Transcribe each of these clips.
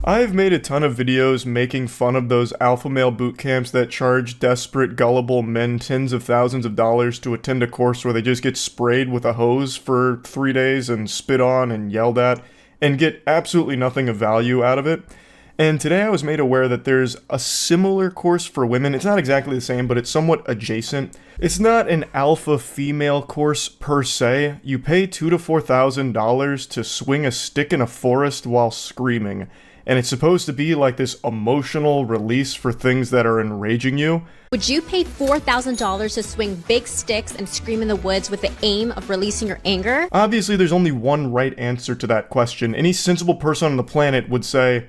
I've made a ton of videos making fun of those alpha male boot camps that charge desperate, gullible men tens of thousands of dollars to attend a course where they just get sprayed with a hose for 3 days and spit on and yelled at and get absolutely nothing of value out of it. And today I was made aware that there's a similar course for women. It's not exactly the same, but it's somewhat adjacent. It's not an alpha female course per se. You pay $2,000 to $4,000 to swing a stick in a forest while screaming. And it's supposed to be like this emotional release for things that are enraging you. Would you pay $4,000 to swing big sticks and scream in the woods with the aim of releasing your anger? Obviously, there's only one right answer to that question. Any sensible person on the planet would say,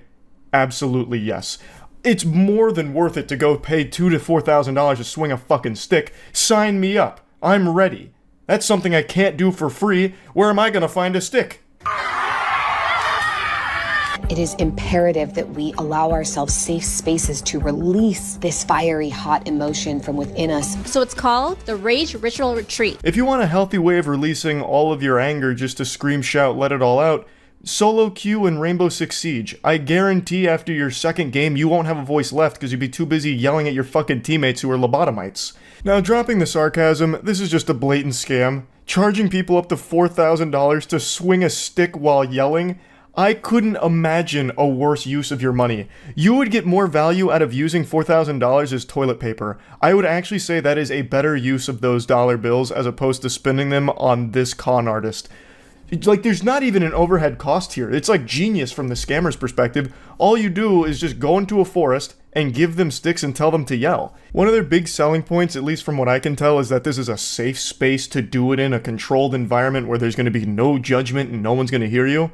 absolutely yes. It's more than worth it to go pay $2,000 to $4,000 to swing a fucking stick. Sign me up. I'm ready. That's something I can't do for free. Where am I gonna find a stick? It is imperative that we allow ourselves safe spaces to release this fiery, hot emotion from within us. So it's called the Rage Ritual Retreat. If you want a healthy way of releasing all of your anger just to scream, shout, let it all out, solo queue and Rainbow Six Siege. I guarantee after your second game you won't have a voice left because you'd be too busy yelling at your fucking teammates who are lobotomites. Now, dropping the sarcasm, this is just a blatant scam. Charging people up to $4,000 to swing a stick while yelling? I couldn't imagine a worse use of your money. You would get more value out of using $4,000 as toilet paper. I would actually say that is a better use of those dollar bills as opposed to spending them on this con artist. Like, there's not even an overhead cost here. It's like genius from the scammer's perspective. All you do is just go into a forest and give them sticks and tell them to yell. One of their big selling points, at least from what I can tell, is that this is a safe space to do it in, a controlled environment where there's going to be no judgment and no one's going to hear you.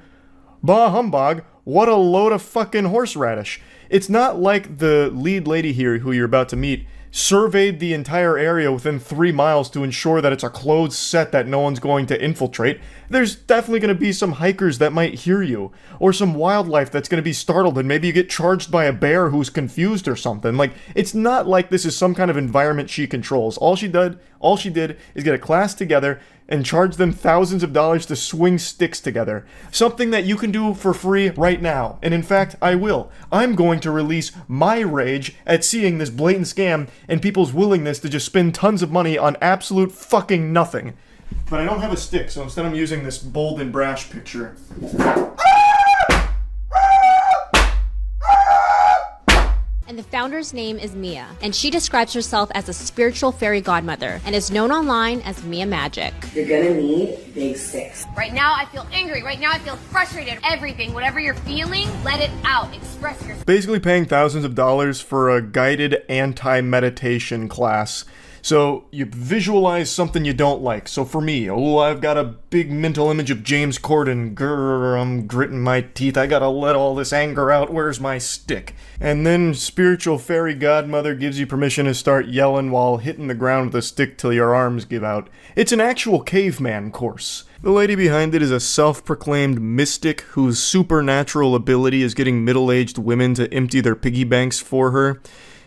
Bah humbug, what a load of fucking horseradish. It's not like the lead lady here who you're about to meet surveyed the entire area within 3 miles to ensure that it's a closed set that no one's going to infiltrate. There's definitely going to be some hikers that might hear you, or some wildlife that's going to be startled and maybe you get charged by a bear who's confused or something. Like, it's not like this is some kind of environment she controls. All she did is get a class together and charge them thousands of dollars to swing sticks together. Something that you can do for free right now. And in fact, I will. I'm going to release my rage at seeing this blatant scam and people's willingness to just spend tons of money on absolute fucking nothing. But I don't have a stick, so instead I'm using this bold and brash picture. And the founder's name is Mia, and she describes herself as a spiritual fairy godmother and is known online as Mia Magic. You're gonna need big sticks. Right now I feel angry, right now I feel frustrated. Everything, whatever you're feeling, let it out, express yourself. Basically paying thousands of dollars for a guided anti-meditation class. So you visualize something you don't like. So for me, I've got a big mental image of James Corden. Grrr, I'm gritting my teeth. I gotta let all this anger out. Where's my stick? And then spiritual fairy godmother gives you permission to start yelling while hitting the ground with a stick till your arms give out. It's an actual caveman course. The lady behind it is a self-proclaimed mystic whose supernatural ability is getting middle-aged women to empty their piggy banks for her.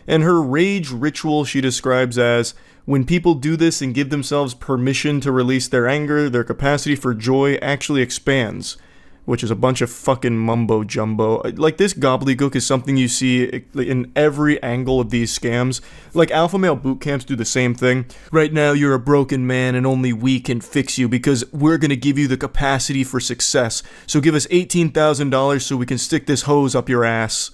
And her rage ritual she describes as, when people do this and give themselves permission to release their anger, their capacity for joy actually expands. Which is a bunch of fucking mumbo jumbo. Like, this gobbledygook is something you see in every angle of these scams. Like, alpha male boot camps do the same thing. Right now you're a broken man and only we can fix you because we're gonna give you the capacity for success. So give us $18,000 so we can stick this hose up your ass.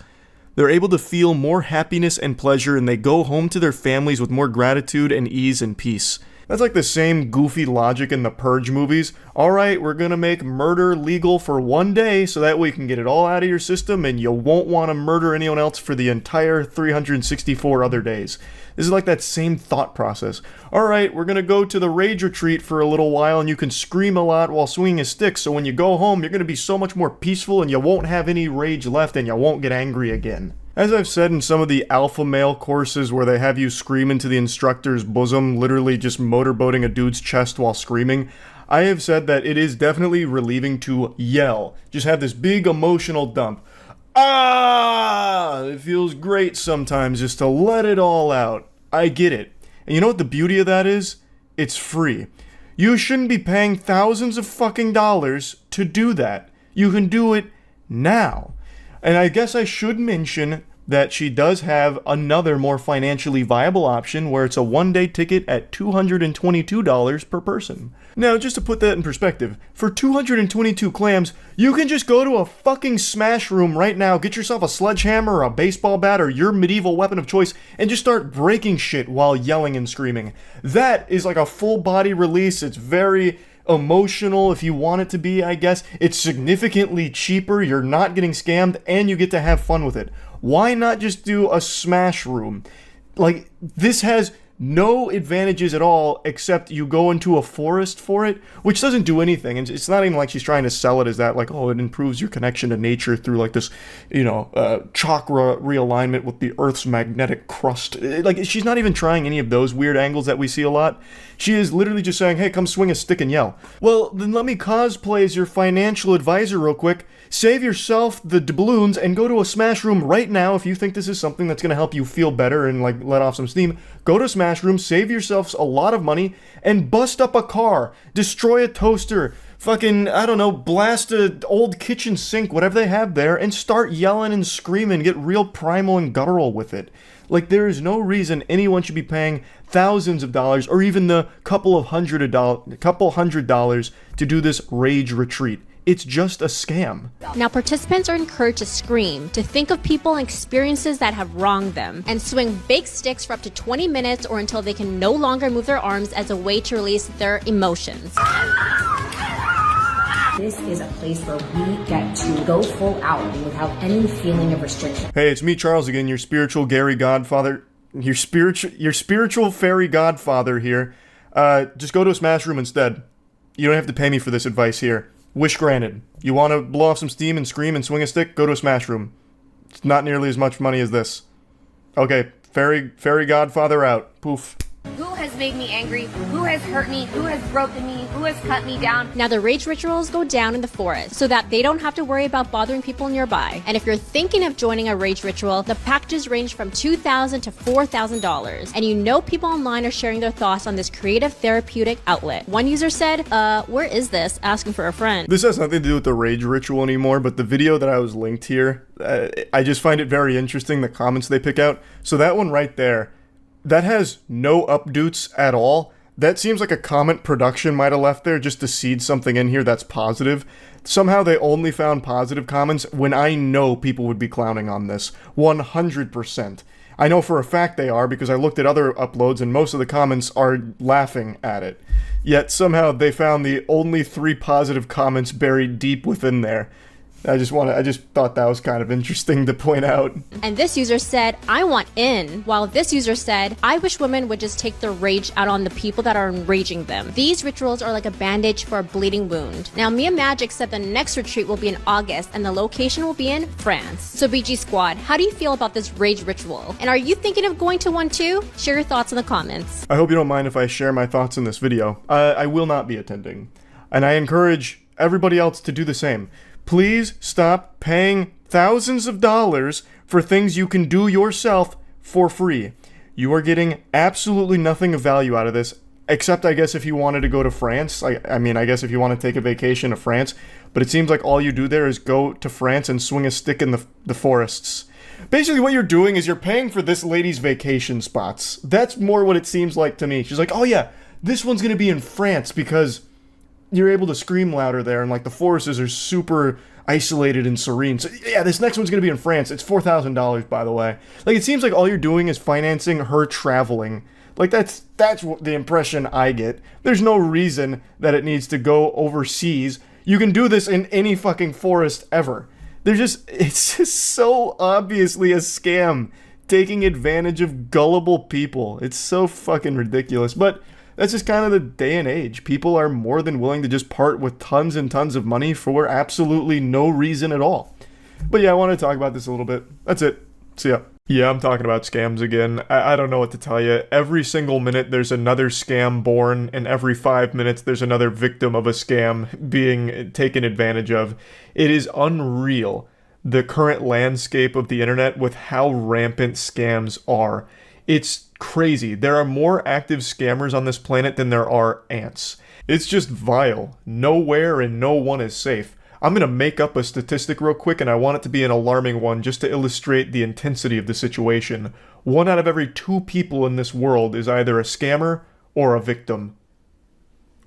They're able to feel more happiness and pleasure, and they go home to their families with more gratitude and ease and peace. That's like the same goofy logic in the Purge movies. Alright, we're gonna make murder legal for 1 day so that way you can get it all out of your system and you won't want to murder anyone else for the entire 364 other days. This is like that same thought process. Alright, we're gonna go to the rage retreat for a little while and you can scream a lot while swinging a stick, so when you go home you're gonna be so much more peaceful and you won't have any rage left and you won't get angry again. As I've said in some of the alpha male courses where they have you scream into the instructor's bosom, literally just motorboating a dude's chest while screaming, I have said that it is definitely relieving to yell. Just have this big emotional dump. Ah! It feels great sometimes just to let it all out. I get it. And you know what the beauty of that is? It's free. You shouldn't be paying thousands of fucking dollars to do that. You can do it now. And I guess I should mention that she does have another more financially viable option where it's a one-day ticket at $222 per person. Now, just to put that in perspective, for 222 clams, you can just go to a fucking smash room right now, get yourself a sledgehammer or a baseball bat or your medieval weapon of choice, and just start breaking shit while yelling and screaming. That is like a full body release. It's very emotional if you want it to be, I guess. It's significantly cheaper, you're not getting scammed, and you get to have fun with it. Why not just do a smash room? Like, this has no advantages at all except you go into a forest for it, which doesn't do anything. And it's not even like she's trying to sell it as that, like, oh, it improves your connection to nature through like this, chakra realignment with the Earth's magnetic crust. Like, she's not even trying any of those weird angles that we see a lot. She is literally just saying, hey, come swing a stick and yell. Well, then let me cosplay as your financial advisor real quick. Save yourself the doubloons and go to a smash room right now if you think this is something that's going to help you feel better and like let off some steam. Go to a smash room, save yourselves a lot of money, and bust up a car, destroy a toaster, fucking, I don't know, blast an old kitchen sink, whatever they have there, and start yelling and screaming, get real primal and guttural with it. Like, there is no reason anyone should be paying thousands of dollars or even the couple hundred dollars to do this rage retreat. It's just a scam. Now, participants are encouraged to scream, to think of people and experiences that have wronged them, and swing big sticks for up to 20 minutes or until they can no longer move their arms as a way to release their emotions. This is a place where we get to go full out without any feeling of restriction. Hey, it's me, Charles, again, your spiritual Gary Godfather, your spiritual fairy godfather here. Just go to a smash room instead. You don't have to pay me for this advice here. Wish granted. You want to blow off some steam and scream and swing a stick? Go to a smash room. It's not nearly as much money as this. Okay, fairy godfather out. Poof. Who has made me angry? Who has hurt me? Who has broken me? Who has cut me down? Now, the rage rituals go down in the forest so that they don't have to worry about bothering people nearby. And if you're thinking of joining a rage ritual, the packages range from $2,000 to $4,000. And you know people online are sharing their thoughts on this creative therapeutic outlet. One user said, where is this? Asking for a friend. This has nothing to do with the rage ritual anymore, but the video that I was linked here, I just find it very interesting, the comments they pick out. So that one right there, that has no updates at all. That seems like a comment production might have left there just to seed something in here that's positive. Somehow they only found positive comments when I know people would be clowning on this. 100%. I know for a fact they are because I looked at other uploads and most of the comments are laughing at it. Yet somehow they found the only 3 positive comments buried deep within there. I just thought that was kind of interesting to point out. And this user said, I want in. While this user said, I wish women would just take their rage out on the people that are enraging them. These rituals are like a bandage for a bleeding wound. Now, Mia Magic said the next retreat will be in August and the location will be in France. So BG Squad, how do you feel about this rage ritual? And are you thinking of going to one too? Share your thoughts in the comments. I hope you don't mind if I share my thoughts in this video. I will not be attending. And I encourage everybody else to do the same. Please stop paying thousands of dollars for things you can do yourself for free. You are getting absolutely nothing of value out of this, except I guess if you wanted to go to France. I mean, I guess if you want to take a vacation to France, but it seems like all you do there is go to France and swing a stick in the forests. Basically what you're doing is you're paying for this lady's vacation spots. That's more what it seems like to me. She's like, oh yeah, this one's going to be in France because you're able to scream louder there, and like the forests are super isolated and serene. So yeah, this next one's gonna be in France. It's $4,000, by the way. Like, it seems like all you're doing is financing her traveling. Like, that's what the impression I get. There's no reason that it needs to go overseas. You can do this in any fucking forest ever. It's just so obviously a scam, taking advantage of gullible people. It's so fucking ridiculous, but that's just kind of the day and age. People are more than willing to just part with tons and tons of money for absolutely no reason at all. But yeah, I want to talk about this a little bit. That's it. See ya. Yeah, I'm talking about scams again. I don't know what to tell you. Every single minute there's another scam born, and every 5 minutes there's another victim of a scam being taken advantage of. It is unreal, the current landscape of the internet with how rampant scams are. It's crazy. There are more active scammers on this planet than there are ants. It's just vile. Nowhere and no one is safe. I'm going to make up a statistic real quick, and I want it to be an alarming one just to illustrate the intensity of the situation. 1 out of every 2 people in this world is either a scammer or a victim.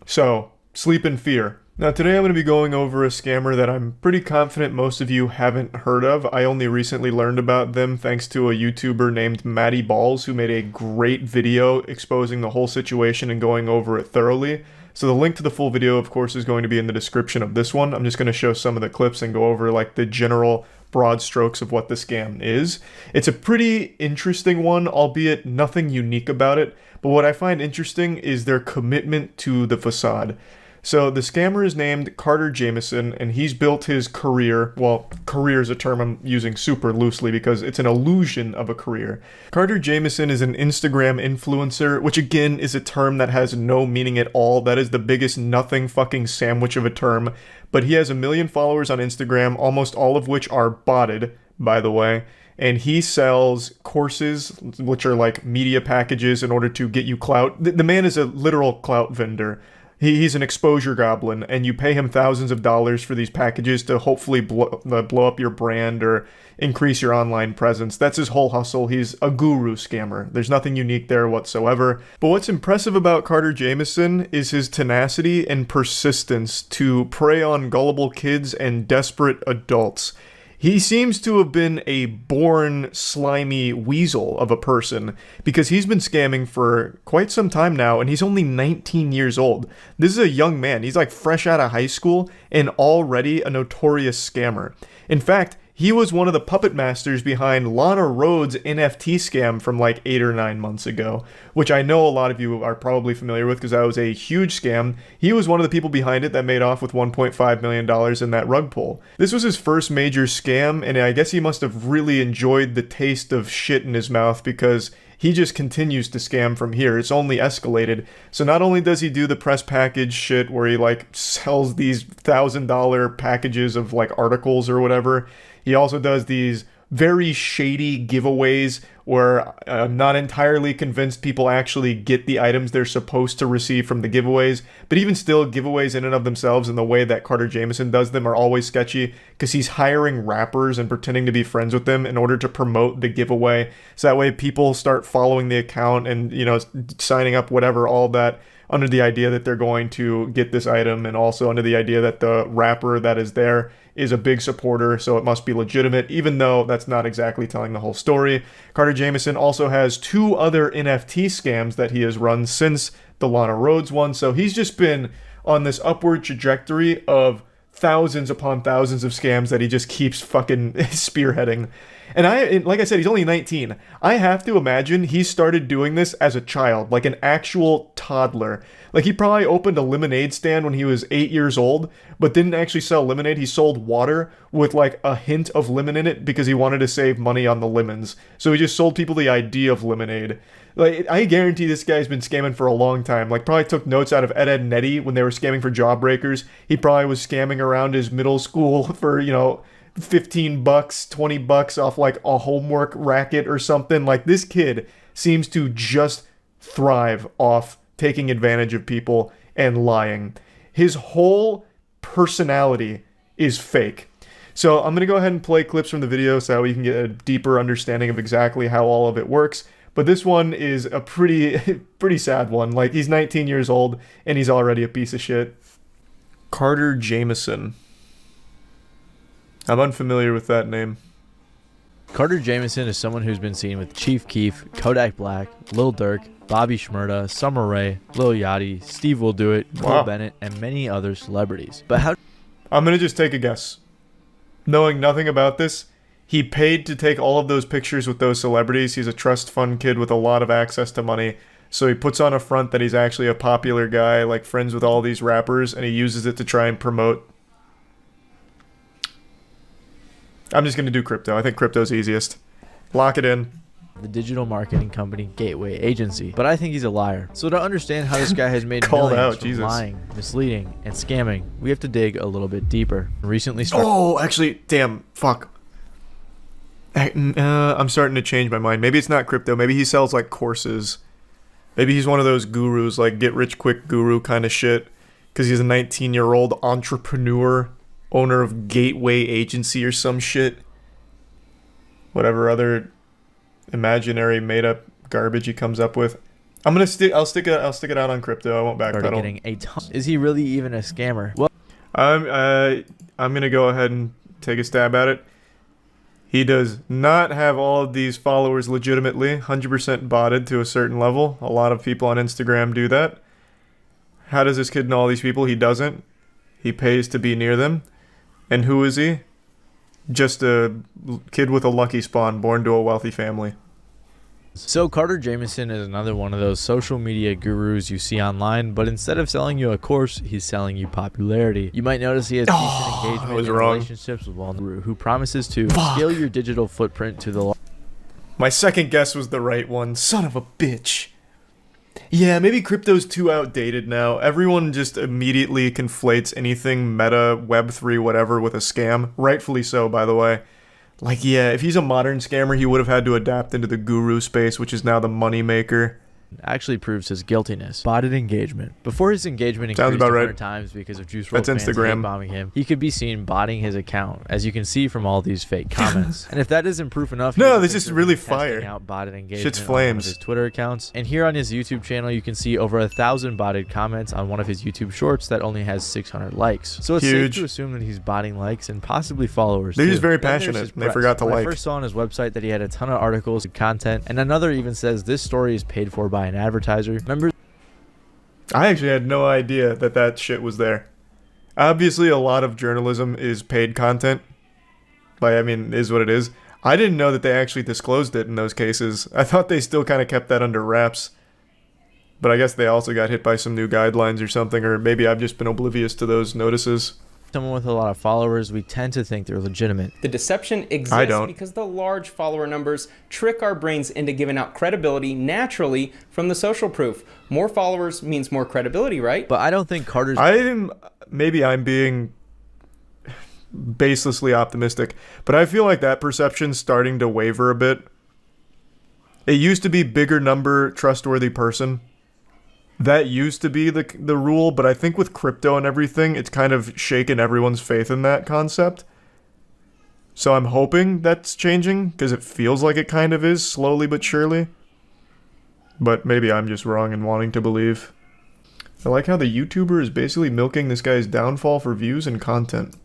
So, sleep in fear. Now today I'm going to be going over a scammer that I'm pretty confident most of you haven't heard of. I only recently learned about them thanks to a YouTuber named Maddie Balls who made a great video exposing the whole situation and going over it thoroughly. So the link to the full video, of course, is going to be in the description of this one. I'm just going to show some of the clips and go over like the general broad strokes of what the scam is. It's a pretty interesting one, albeit nothing unique about it. But what I find interesting is their commitment to the facade. So the scammer is named Carter Jamison, and he's built his career, well, career is a term I'm using super loosely because it's an illusion of a career. Carter Jamison is an Instagram influencer, which again is a term that has no meaning at all. That is the biggest nothing fucking sandwich of a term. But he has 1 million followers on Instagram, almost all of which are botted, by the way. And he sells courses, which are like media packages in order to get you clout. The man is a literal clout vendor. He's an exposure goblin, and you pay him thousands of dollars for these packages to hopefully blow up your brand or increase your online presence. That's his whole hustle. He's a guru scammer. There's nothing unique there whatsoever. But what's impressive about Carter Jamison is his tenacity and persistence to prey on gullible kids and desperate adults. He seems to have been a born slimy weasel of a person because he's been scamming for quite some time now, and he's only 19 years old. This is a young man. He's like fresh out of high school and already a notorious scammer. In fact, he was one of the puppet masters behind Lana Rhoades' NFT scam from like 8 or 9 months ago, which I know a lot of you are probably familiar with because that was a huge scam. He was one of the people behind it that made off with $1.5 million in that rug pull. This was his first major scam, and I guess he must have really enjoyed the taste of shit in his mouth because he just continues to scam from here. It's only escalated. So not only does he do the press package shit where he like sells these $1,000 packages of like articles or whatever, he also does these very shady giveaways where I'm not entirely convinced people actually get the items they're supposed to receive from the giveaways. But even still, giveaways in and of themselves and the way that Carter Jamison does them are always sketchy because he's hiring rappers and pretending to be friends with them in order to promote the giveaway. So that way people start following the account and, you know, signing up, whatever, all that, under the idea that they're going to get this item, and also under the idea that the rapper that is there is a big supporter, so it must be legitimate, even though that's not exactly telling the whole story. Carter Jamison also has 2 other NFT scams that he has run since the Lana Rhoades one, so he's just been on this upward trajectory of thousands upon thousands of scams that he just keeps fucking spearheading. And like I said, he's only 19. I have to imagine he started doing this as a child, like an actual toddler. Like he probably opened a lemonade stand when he was 8 years old, but didn't actually sell lemonade. He sold water with like a hint of lemon in it because he wanted to save money on the lemons. So he just sold people the idea of lemonade. Like, I guarantee this guy's been scamming for a long time. Like, probably took notes out of Ed, Edd n Eddy when they were scamming for Jawbreakers. He probably was scamming around his middle school for, you know, $15, $20 off like a homework racket or something. Like, this kid seems to just thrive off taking advantage of people and lying. His whole personality is fake. So I'm going to go ahead and play clips from the video so that we can get a deeper understanding of exactly how all of it works. But this one is a pretty sad one. Like, he's 19 years old and he's already a piece of shit. Carter Jamison. I'm unfamiliar with that name. Carter Jamison is someone who's been seen with Chief Keef, Kodak Black, Lil Durk, Bobby Shmurda, Summer Rae, Lil Yachty, Steve Will Do It, Cole Bennett, and many other celebrities. But how... I'm going to just take a guess. Knowing nothing about this, he paid to take all of those pictures with those celebrities. He's a trust fund kid with a lot of access to money. So he puts on a front that he's actually a popular guy, like friends with all these rappers, and he uses it to try and promote. I'm just going to do crypto. I think crypto's easiest. Lock it in. The digital marketing company Gateway Agency. But I think he's a liar. So to understand how this guy has made Called millions out, from Jesus. lying, misleading, and scamming, we have to dig a little bit deeper. Recently Oh, actually, damn, fuck. I'm starting to change my mind. Maybe it's not crypto. Maybe he sells like courses. Maybe he's one of those gurus, like get rich quick guru kind of shit. Because he's a 19-year-old entrepreneur. owner of Gateway Agency or some shit. Whatever other imaginary made-up garbage he comes up with. I'll stick it out on crypto. I won't backpedal. Getting a ton. Is he really even a scammer? Well, I'm gonna go ahead and take a stab at it. He does not have all of these followers legitimately, 100% botted to a certain level. A lot of people on Instagram do that. How does this kid know all these people? He doesn't. He pays to be near them. And who is he? Just a kid with a lucky spawn, born to a wealthy family. so Carter Jamieson is another one of those social media gurus you see online, but instead of selling you a course, he's selling you popularity. You might notice he has decent engagement in relationships with one who promises to scale your digital footprint to the. My second guess was the right one. Son of a bitch. Yeah, maybe crypto's too outdated now. Everyone just immediately conflates anything meta, Web3, whatever with a scam. Rightfully so, by the way. Like, yeah, if he's a modern scammer, he would have had to adapt into the guru space, which is now the money maker. Actually proves his guiltiness. Botted engagement. Before his engagement Sounds increased about 100 right. times because of Juice WRLD That's fans Instagram. hate bombing him, he could be seen botting his account, as you can see from all these fake comments. And if that isn't proof enough, No, here's a this is picture of really him testing fire. out botted engagement Shit's on one of flames. his Twitter accounts. And here on his YouTube channel, you can see over 1,000 botted comments on one of his YouTube shorts that only has 600 likes. So it's Huge. safe to assume that he's botting likes and possibly followers. They're too. just very Then there's passionate. his They press. forgot to When like. I first saw on his website that he had a ton of articles and content, and another even says this story is paid for by an advertiser. Members I actually had no idea that that shit was there. Obviously, a lot of journalism is paid content. Like, I mean, is what it is. I didn't know that they actually disclosed it in those cases. I thought they still kind of kept that under wraps. But I guess they also got hit by some new guidelines or something, or maybe I've just been oblivious to those notices. someone with a lot of followers, we tend to think they're legitimate. The deception I exists don't. because the large follower numbers trick our brains into giving out credibility naturally from the social proof. More followers means more credibility, right? But I don't think Carter's Maybe I'm being baselessly optimistic, but I feel like that perception's starting to waver a bit. It used to be bigger number, trustworthy person. That used to be the rule, but I think with crypto and everything, it's kind of shaken everyone's faith in that concept. So I'm hoping that's changing, because it feels like it kind of is, slowly but surely. But maybe I'm just wrong in wanting to believe. I like how the YouTuber is basically milking this guy's downfall for views and content.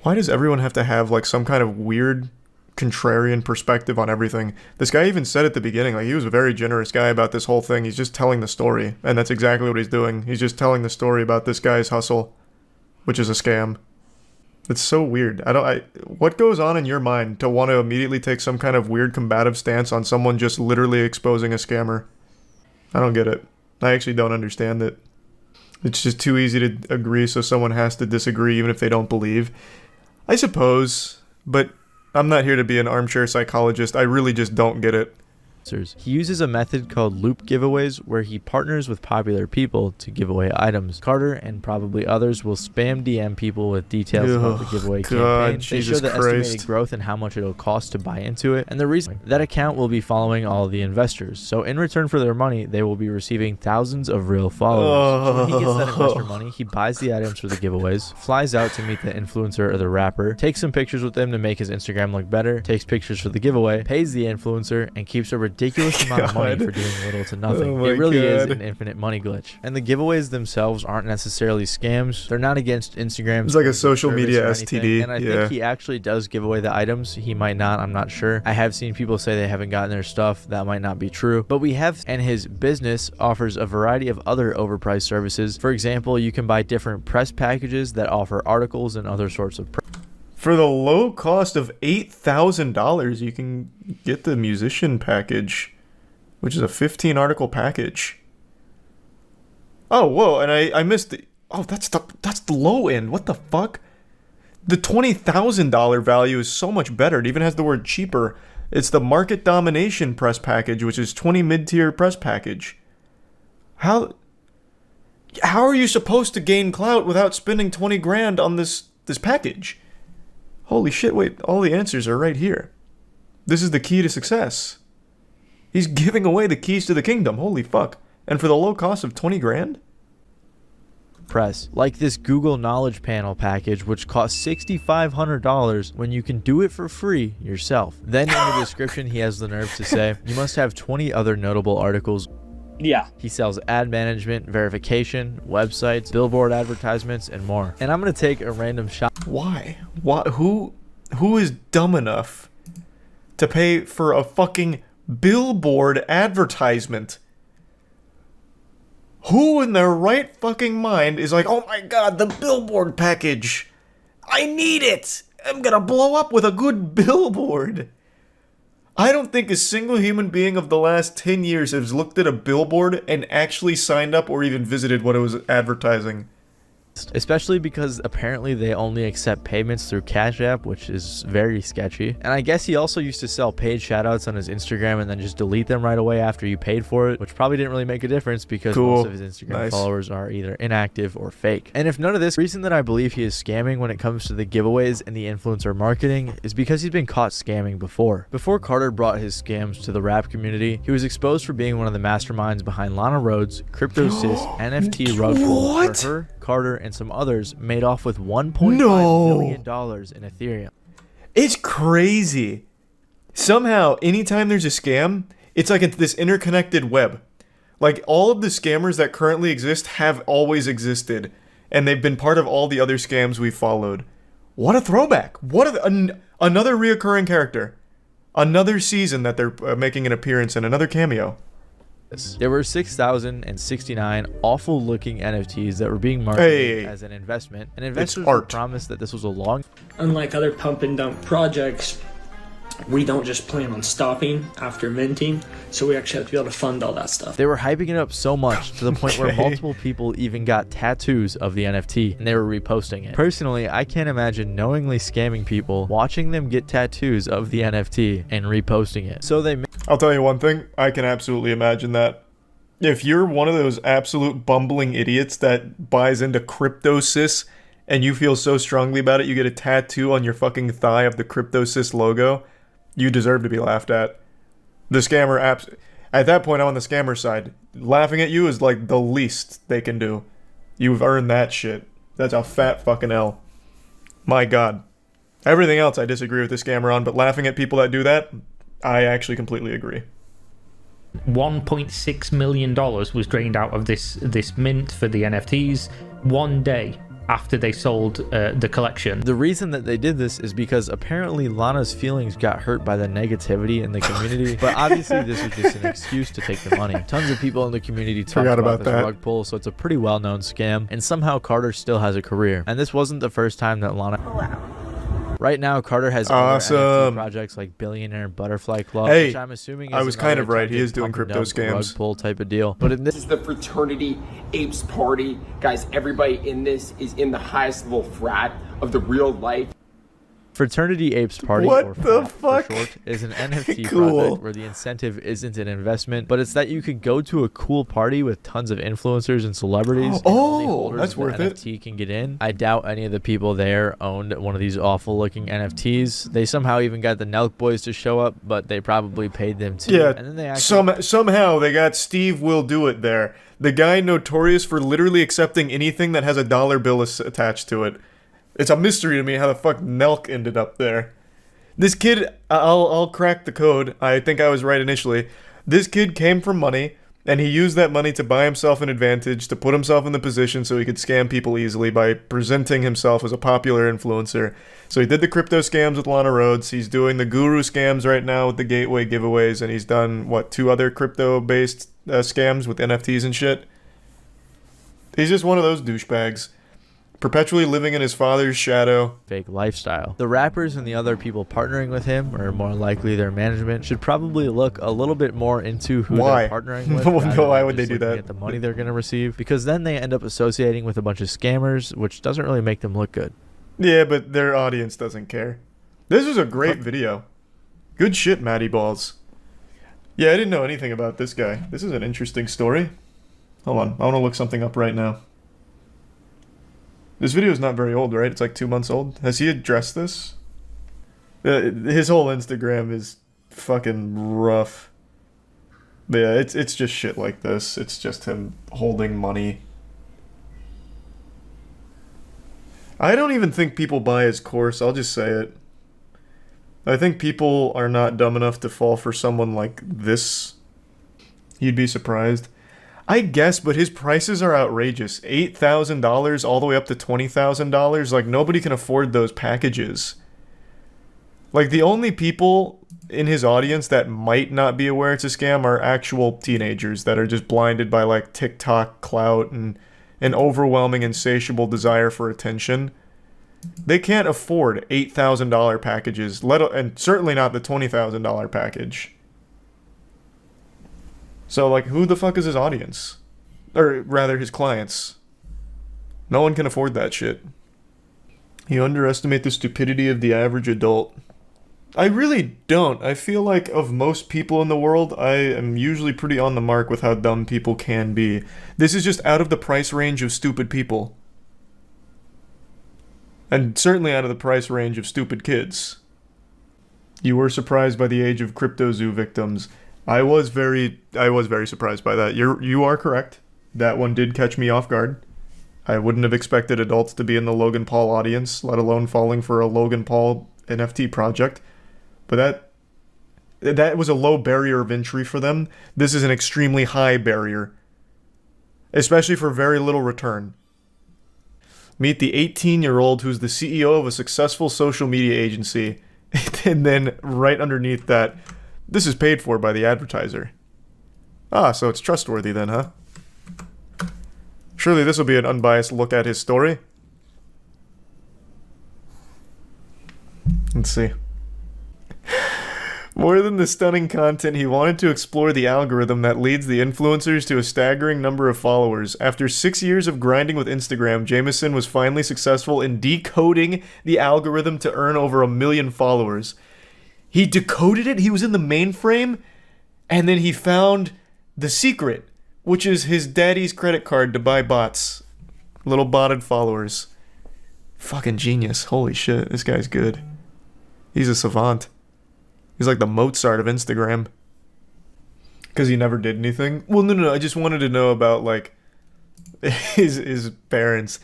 Why does everyone have to have like some kind of weird contrarian perspective on everything? This guy even said at the beginning, like, he was a very generous guy about this whole thing. He's just telling the story, and that's exactly what he's doing. He's just telling the story about this guy's hustle, which is a scam. It's so weird. What goes on in your mind to want to immediately take some kind of weird combative stance on someone just literally exposing a scammer? I don't get it. I actually don't understand it. It's just too easy to agree, so someone has to disagree even if they don't believe. I suppose, but I'm not here to be an armchair psychologist. I really just don't get it. He uses a method called loop giveaways where he partners with popular people to give away items. Carter and probably others will spam DM people with details about the giveaway campaign. They show the estimated growth and how much it'll cost to buy into it, and the reason that account will be following all of the investors. So in return for their money, they will be receiving thousands of real followers. So when he gets that investor money, he buys the items for the giveaways, flies out to meet the influencer or the rapper, takes some pictures with them to make his Instagram look better, takes pictures for the giveaway, pays the influencer, and keeps a ridiculous amount of money for doing little to nothing. It really is an infinite money glitch. And the giveaways themselves aren't necessarily scams. They're not against Instagram. It's like a social media STD. And I think he actually does give away the items. He might not, I'm not sure. I have seen people say they haven't gotten their stuff. That might not be true. But we have, and his business offers a variety of other overpriced services. For example, you can buy different press packages that offer articles and other sorts of For the low cost of $8,000, you can get the musician package, which is a 15 article package. Oh, whoa, and I missed the... Oh, that's the low end. What the fuck? The $20,000 value is so much better. It even has the word cheaper. It's the market domination press package, which is 20 mid-tier press package. How are you supposed to gain clout without spending 20 grand on this package? Holy shit, wait, all the answers are right here. This is the key to success. He's giving away the keys to the kingdom, holy fuck. And for the low cost of 20 grand? press, like this Google Knowledge Panel package, which costs $6,500 when you can do it for free yourself. Then in the description, he has the nerve to say, you must have 20 other notable articles. Yeah. He sells ad management, verification, websites, billboard advertisements, and more. And I'm going to take a random shot. Why? Who is dumb enough to pay for a fucking billboard advertisement? Who in their right fucking mind is like, oh my god, the billboard package, I need it, I'm gonna blow up with a good billboard? I don't think a single human being of the last 10 years has looked at a billboard and actually signed up or even visited what it was advertising. Especially because apparently they only accept payments through Cash App, which is very sketchy. And I guess he also used to sell paid shoutouts on his Instagram and then just delete them right away after you paid for it, which probably didn't really make a difference because most of his Instagram followers are either inactive or fake. And if none of this, reason that I believe he is scamming when it comes to the giveaways and the influencer marketing is because he's been caught scamming before. Before Carter brought his scams to the rap community, he was exposed for being one of the masterminds behind Lana Rhoades' CryptoSys NFT rug pull, where her, Carter, and some others made off with $1.5 million in Ethereum. It's crazy. Somehow, anytime there's a scam, it's like this interconnected web. Like, all of the scammers that currently exist have always existed, and they've been part of all the other scams we've followed. What a throwback. What another reoccurring character. Another season that they're making an appearance in, another cameo. There were 6,069 awful looking NFTs that were being marketed as an investment, and investors were promised that this was a long... Unlike other pump and dump projects, we don't just plan on stopping after minting, so we actually have to be able to fund all that stuff. They were hyping it up so much to the point where multiple people even got tattoos of the NFT and they were reposting it. Personally, I can't imagine knowingly scamming people, watching them get tattoos of the NFT and reposting it. So they... I'll tell you one thing, I can absolutely imagine that. If you're one of those absolute bumbling idiots that buys into CryptoSys and you feel so strongly about it, you get a tattoo on your fucking thigh of the CryptoSys logo, you deserve to be laughed at. The scammer at that point, I'm on the scammer side. Laughing at you is like the least they can do. You've earned that shit. That's a fat fucking L. My god. Everything else I disagree with the scammer on, but laughing at people that do that, I actually completely agree. $1.6 million was drained out of this mint for the NFTs one day after they sold the collection. The reason that they did this is because apparently Lana's feelings got hurt by the negativity in the community, but obviously this was just an excuse to take the money. Tons of people in the community talked about this rug pull, so it's a pretty well-known scam, and somehow Carter still has a career. And this wasn't the first time that Lana... Right now, Carter has other NFT projects like Billionaire Butterfly Club, which I'm assuming is I was kind of right. He is doing crypto scams. Rug pull type of deal. But this is the fraternity apes party. Guys, everybody in this is in the highest level frat of the real life. Fraternity Apes Party, what or the FAP fuck? for short, is an NFT cool. project where the incentive isn't an investment, but it's that you could go to a cool party with tons of influencers and celebrities, and only holders that's of the worth NFT can get in. I doubt any of the people there owned one of these awful looking NFTs. They somehow even got the Nelk Boys to show up, but they probably paid them too. Yeah, and then they actually... somehow they got Steve Will Do It there. The guy notorious for literally accepting anything that has a dollar bill attached to it. It's a mystery to me how the fuck Nelk ended up there. This kid, I'll crack the code. I think I was right initially. This kid came from money, and he used that money to buy himself an advantage, to put himself in the position so he could scam people easily by presenting himself as a popular influencer. So he did the crypto scams with Lana Rhoades. He's doing the guru scams right now with the gateway giveaways, and he's done, 2 other crypto-based scams with NFTs and shit? He's just one of those douchebags. Perpetually living in his father's shadow. Fake lifestyle. The rappers and the other people partnering with him, or more likely their management, should probably look a little bit more into who they're partnering with. Why would they do that? At the money they're going to receive, because then they end up associating with a bunch of scammers, which doesn't really make them look good. Yeah, but their audience doesn't care. This was a great video. Good shit, Matty Balls. Yeah, I didn't know anything about this guy. This is an interesting story. Hold on, I want to look something up right now. This video is not very old, right? It's like 2 months old. Has he addressed this? His whole Instagram is fucking rough. But yeah, it's just shit like this. It's just him holding money. I don't even think people buy his course, I'll just say it. I think people are not dumb enough to fall for someone like this. You'd be surprised. I guess, but his prices are outrageous. $8,000 all the way up to $20,000. Like, nobody can afford those packages. Like, the only people in his audience that might not be aware it's a scam are actual teenagers that are just blinded by, like, TikTok clout and an overwhelming, insatiable desire for attention. They can't afford $8,000 packages, and certainly not the $20,000 package. So, like, who the fuck is his audience? Or, rather, his clients. No one can afford that shit. You underestimate the stupidity of the average adult. I really don't. I feel like of most people in the world, I am usually pretty on the mark with how dumb people can be. This is just out of the price range of stupid people. And certainly out of the price range of stupid kids. You were surprised by the age of CryptoZoo victims. I was very surprised by that. You are correct. That one did catch me off guard. I wouldn't have expected adults to be in the Logan Paul audience, let alone falling for a Logan Paul NFT project. But that was a low barrier of entry for them. This is an extremely high barrier. Especially for very little return. Meet the 18-year-old who's the CEO of a successful social media agency. And then right underneath that, this is paid for by the advertiser. Ah, so it's trustworthy then, huh? Surely this will be an unbiased look at his story. Let's see. More than the stunning content, he wanted to explore the algorithm that leads the influencers to a staggering number of followers. After 6 years of grinding with Instagram, Jameson was finally successful in decoding the algorithm to earn over 1 million followers. He decoded it, he was in the mainframe, and then he found the secret, which is his daddy's credit card to buy bots. Little botted followers. Fucking genius. Holy shit, this guy's good. He's a savant. He's like the Mozart of Instagram. Because he never did anything? Well, no, I just wanted to know about, like, his parents.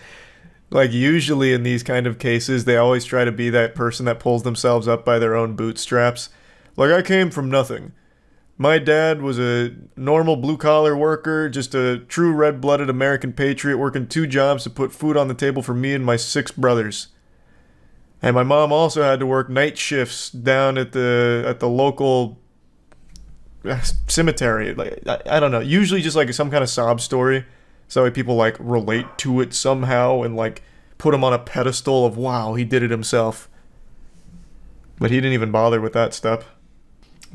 Like, usually in these kind of cases, they always try to be that person that pulls themselves up by their own bootstraps. Like, I came from nothing. My dad was a normal blue-collar worker, just a true red-blooded American patriot working 2 jobs to put food on the table for me and my 6 brothers. And my mom also had to work night shifts down at the local cemetery. Like, I don't know. Usually just like some kind of sob story. So that people like relate to it somehow and like put him on a pedestal of wow, he did it himself. But he didn't even bother with that step.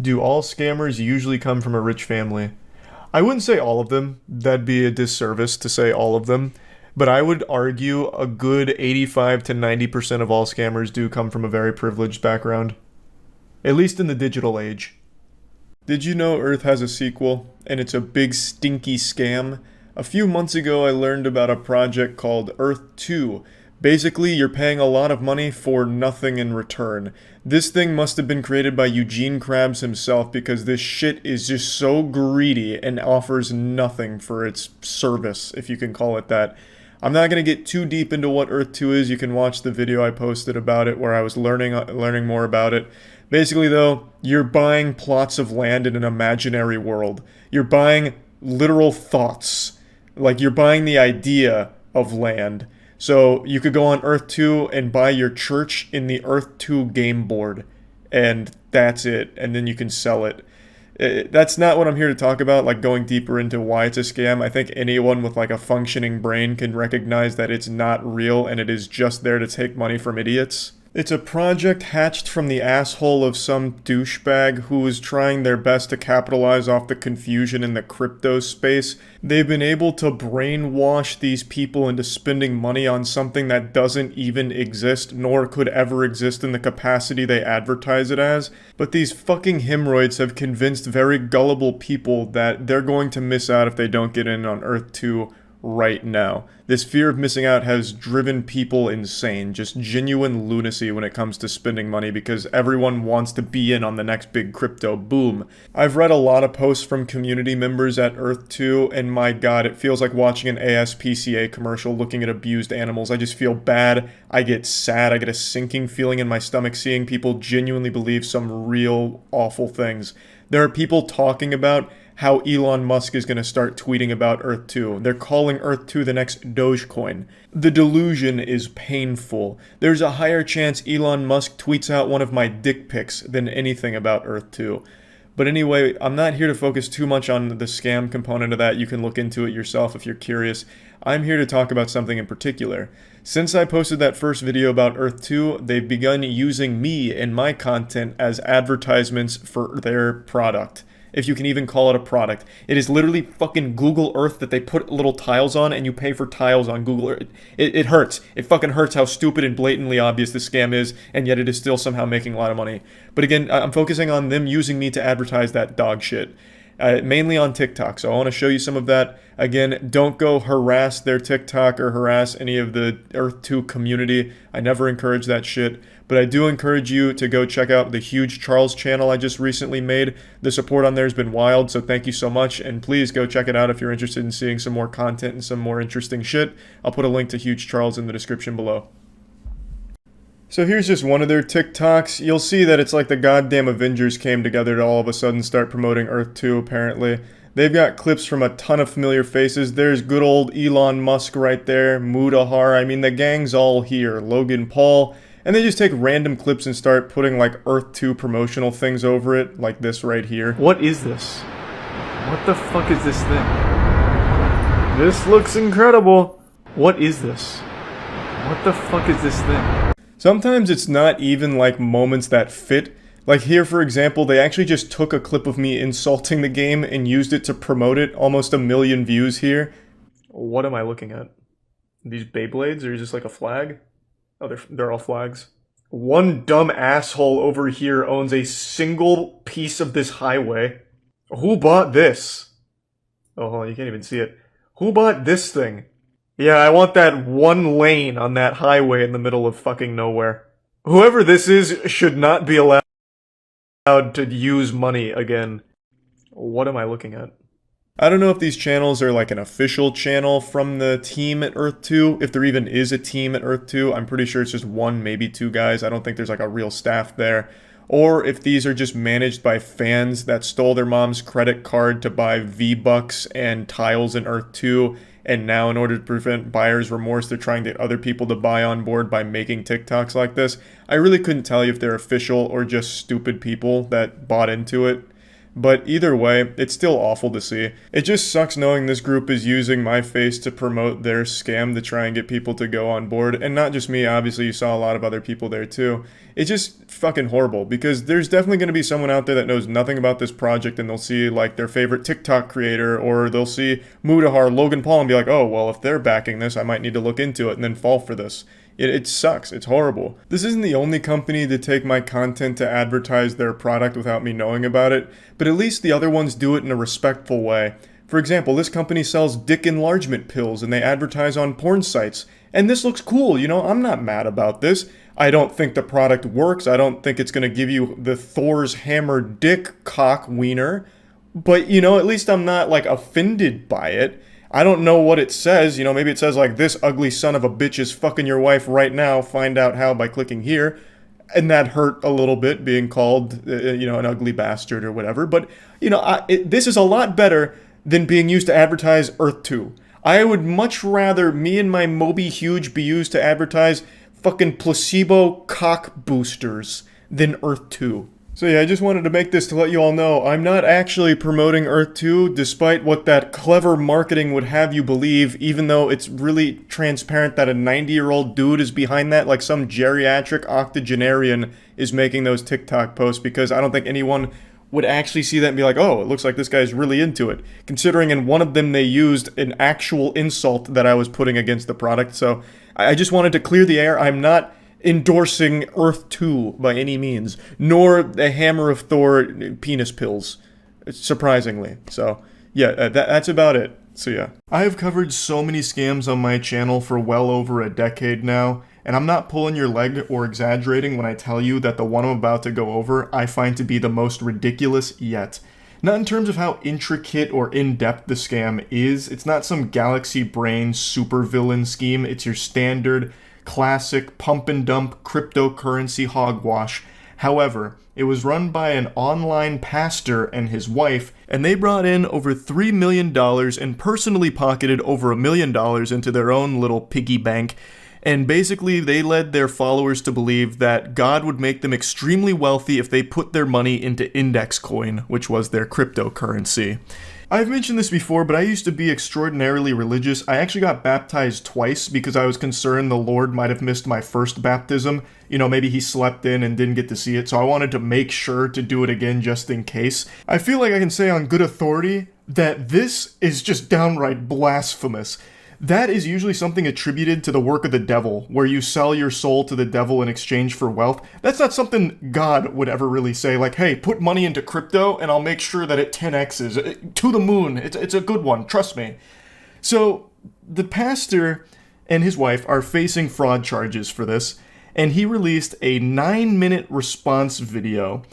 Do all scammers usually come from a rich family? I wouldn't say all of them. That'd be a disservice to say all of them. But I would argue a good 85 to 90% of all scammers do come from a very privileged background. At least in the digital age. Did you know Earth has a sequel, and it's a big stinky scam? A few months ago I learned about a project called Earth 2. Basically, you're paying a lot of money for nothing in return. This thing must have been created by Eugene Krabs himself because this shit is just so greedy and offers nothing for its service, if you can call it that. I'm not going to get too deep into what Earth 2 is. You can watch the video I posted about it where I was learning more about it. Basically, though, you're buying plots of land in an imaginary world. You're buying literal thoughts. Like, you're buying the idea of land. So, you could go on Earth 2 and buy your church in the Earth 2 game board. And that's it. And then you can sell it. That's not what I'm here to talk about, like going deeper into why it's a scam. I think anyone with like a functioning brain can recognize that it's not real and it is just there to take money from idiots. It's a project hatched from the asshole of some douchebag who is trying their best to capitalize off the confusion in the crypto space. They've been able to brainwash these people into spending money on something that doesn't even exist, nor could ever exist in the capacity they advertise it as. But these fucking hemorrhoids have convinced very gullible people that they're going to miss out if they don't get in on Earth 2 right now. This fear of missing out has driven people insane, just genuine lunacy when it comes to spending money because everyone wants to be in on the next big crypto boom. I've read a lot of posts from community members at Earth-2, and my god, it feels like watching an ASPCA commercial looking at abused animals. I just feel bad, I get sad, I get a sinking feeling in my stomach seeing people genuinely believe some real awful things. There are people talking about how Elon Musk is going to start tweeting about Earth-2. They're calling Earth-2 the next Dogecoin. The delusion is painful. There's a higher chance Elon Musk tweets out one of my dick pics than anything about Earth-2. But anyway, I'm not here to focus too much on the scam component of that. You can look into it yourself if you're curious. I'm here to talk about something in particular. Since I posted that first video about Earth-2, they've begun using me and my content as advertisements for their product. If you can even call it a product. It is literally fucking Google Earth that they put little tiles on and you pay for tiles on Google Earth. It hurts. It fucking hurts how stupid and blatantly obvious this scam is, and yet it is still somehow making a lot of money. But again, I'm focusing on them using me to advertise that dog shit. Mainly on TikTok, so I want to show you some of that. Again, don't go harass their TikTok or harass any of the Earth-2 community. I never encourage that shit. But I do encourage you to go check out the Huge Charles channel I just recently made. The support on there has been wild, so thank you so much. And please go check it out if you're interested in seeing some more content and some more interesting shit. I'll put a link to Huge Charles in the description below. So here's just one of their TikToks. You'll see that it's like the goddamn Avengers came together to all of a sudden start promoting Earth-2, apparently. They've got clips from a ton of familiar faces. There's good old Elon Musk right there, Mudahar. I mean, the gang's all here. Logan Paul. And they just take random clips and start putting like Earth-2 promotional things over it, like this right here. What is this? What the fuck is this thing? This looks incredible. What is this? What the fuck is this thing? Sometimes it's not even like moments that fit. Like here, for example, they actually just took a clip of me insulting the game and used it to promote it. Almost 1 million views here. What am I looking at? These Beyblades, or is this like a flag? Oh, they're all flags. One dumb asshole over here owns a single piece of this highway. Who bought this? Oh, hold on, you can't even see it. Who bought this thing? Yeah, I want that one lane on that highway in the middle of fucking nowhere. Whoever this is should not be allowed to use money again. What am I looking at? I don't know if these channels are like an official channel from the team at Earth-2, if there even is a team at Earth-2. I'm pretty sure it's just 1, maybe 2 guys. I don't think there's like a real staff there. Or if these are just managed by fans that stole their mom's credit card to buy V-Bucks and tiles in Earth-2, and now in order to prevent buyer's remorse, they're trying to get other people to buy on board by making TikToks like this. I really couldn't tell you if they're official or just stupid people that bought into it. But either way, it's still awful to see. It just sucks knowing this group is using my face to promote their scam to try and get people to go on board. And not just me, obviously you saw a lot of other people there too. It's just fucking horrible because there's definitely going to be someone out there that knows nothing about this project and they'll see like their favorite TikTok creator or they'll see Mudahar, Logan Paul and be like, oh, well, if they're backing this, I might need to look into it and then fall for this. It sucks. It's horrible. This isn't the only company to take my content to advertise their product without me knowing about it, but at least the other ones do it in a respectful way. For example, this company sells dick enlargement pills and they advertise on porn sites. And this looks cool, you know, I'm not mad about this. I don't think the product works. I don't think it's going to give you the Thor's hammer dick cock wiener. But, you know, at least I'm not, like, offended by it. I don't know what it says, you know, maybe it says like, this ugly son of a bitch is fucking your wife right now, find out how by clicking here. And that hurt a little bit, being called, you know, an ugly bastard or whatever. But, you know, this is a lot better than being used to advertise Earth-2. I would much rather me and my Moby Huge be used to advertise fucking placebo cock boosters than Earth-2. So yeah, I just wanted to make this to let you all know, I'm not actually promoting Earth-2, despite what that clever marketing would have you believe, even though it's really transparent that a 90-year-old dude is behind that, like some geriatric octogenarian is making those TikTok posts, because I don't think anyone would actually see that and be like, oh, it looks like this guy's really into it, considering in one of them they used an actual insult that I was putting against the product. So I just wanted to clear the air. I'm not endorsing Earth-2 by any means, nor the Hammer of Thor penis pills, surprisingly. So yeah, that's about it. So yeah. I have covered so many scams on my channel for well over a decade now, and I'm not pulling your leg or exaggerating when I tell you that the one I'm about to go over I find to be the most ridiculous yet. Not in terms of how intricate or in-depth the scam is, it's not some galaxy brain supervillain scheme, it's your standard, classic, pump-and-dump cryptocurrency hogwash. However, it was run by an online pastor and his wife, and they brought in over $3 million and personally pocketed over $1 million into their own little piggy bank. And basically, they led their followers to believe that God would make them extremely wealthy if they put their money into Index Coin, which was their cryptocurrency. I've mentioned this before, but I used to be extraordinarily religious. I actually got baptized twice because I was concerned the Lord might have missed my first baptism. You know, maybe he slept in and didn't get to see it, so I wanted to make sure to do it again just in case. I feel like I can say on good authority that this is just downright blasphemous. That is usually something attributed to the work of the devil, where you sell your soul to the devil in exchange for wealth. That's not something God would ever really say, like, hey, put money into crypto and I'll make sure that it 10x's to the moon. It's a good one, trust me. So the pastor and his wife are facing fraud charges for this, and he released a 9-minute response video.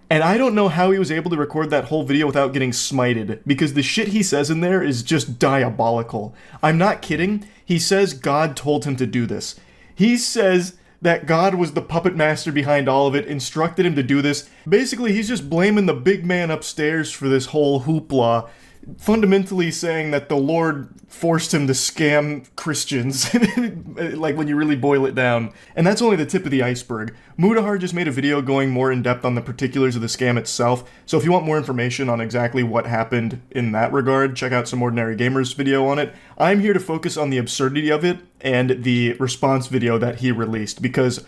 And I don't know how he was able to record that whole video without getting smited, because the shit he says in there is just diabolical. I'm not kidding. He says God told him to do this. He says that God was the puppet master behind all of it, instructed him to do this. Basically, he's just blaming the big man upstairs for this whole hoopla, fundamentally saying that the Lord forced him to scam Christians, like when you really boil it down. And that's only the tip of the iceberg. Mudahar just made a video going more in depth on the particulars of the scam itself, so if you want more information on exactly what happened in that regard, check out some Ordinary Gamers video on it. I'm here to focus on the absurdity of it and the response video that he released, because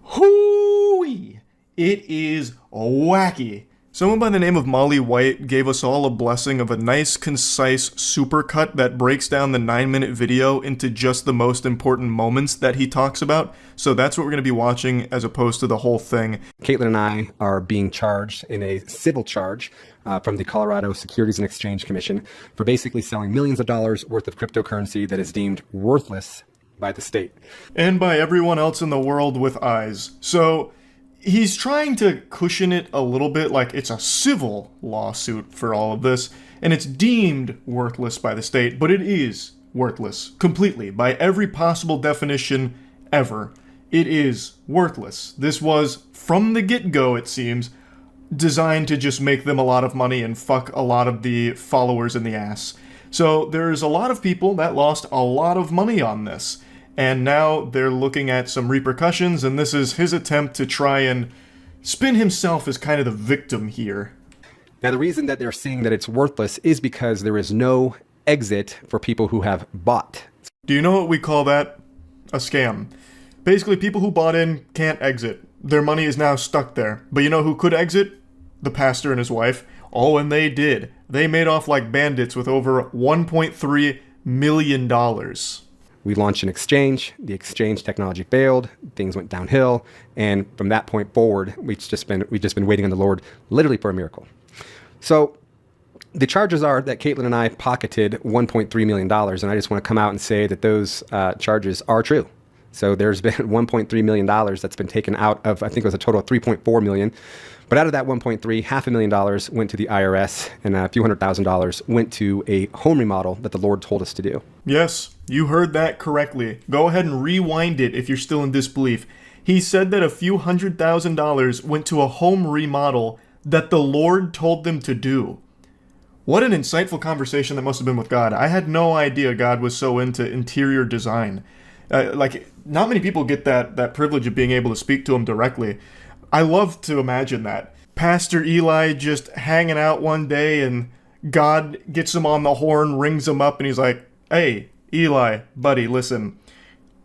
hooey, it is wacky. Someone by the name of Molly White gave us all a blessing of a nice, concise supercut that breaks down the 9-minute video into just the most important moments that he talks about. So that's what we're going to be watching as opposed to the whole thing. Caitlin and I are being charged in a civil charge from the Colorado Securities and Exchange Commission for basically selling millions of dollars worth of cryptocurrency that is deemed worthless by the state. And by everyone else in the world with eyes. So he's trying to cushion it a little bit, like it's a civil lawsuit for all of this, and it's deemed worthless by the state, but it is worthless, completely, by every possible definition ever. It is worthless. This was, from the get-go, it seems, designed to just make them a lot of money and fuck a lot of the followers in the ass. So there's a lot of people that lost a lot of money on this. And now they're looking at some repercussions, and this is his attempt to try and spin himself as kind of the victim here. Now, the reason that they're saying that it's worthless is because there is no exit for people who have bought. Do you know what we call that? A scam. Basically, people who bought in can't exit. Their money is now stuck there. But you know who could exit? The pastor and his wife. Oh, and they did. They made off like bandits with over $1.3 million. We launched an exchange, the exchange technology failed, things went downhill, and from that point forward, we've just been waiting on the Lord literally for a miracle. So the charges are that Caitlin and I pocketed $1.3 million, and I just want to come out and say that those charges are true. So there's been $1.3 million that's been taken out of, I think it was a total of $3.4 million. But out of that 1.3, $500,000 went to the IRS, and a few $100,000 went to a home remodel that the Lord told us to do. Yes, you heard that correctly. Go ahead and rewind it if you're still in disbelief. He said that a few $100,000 went to a home remodel that the Lord told them to do. What an insightful conversation that must have been with God. I had no idea God was so into interior design. Not many people get that privilege of being able to speak to him directly. I love to imagine that. Pastor Eli just hanging out one day and God gets him on the horn, rings him up, and he's like, hey, Eli, buddy, listen,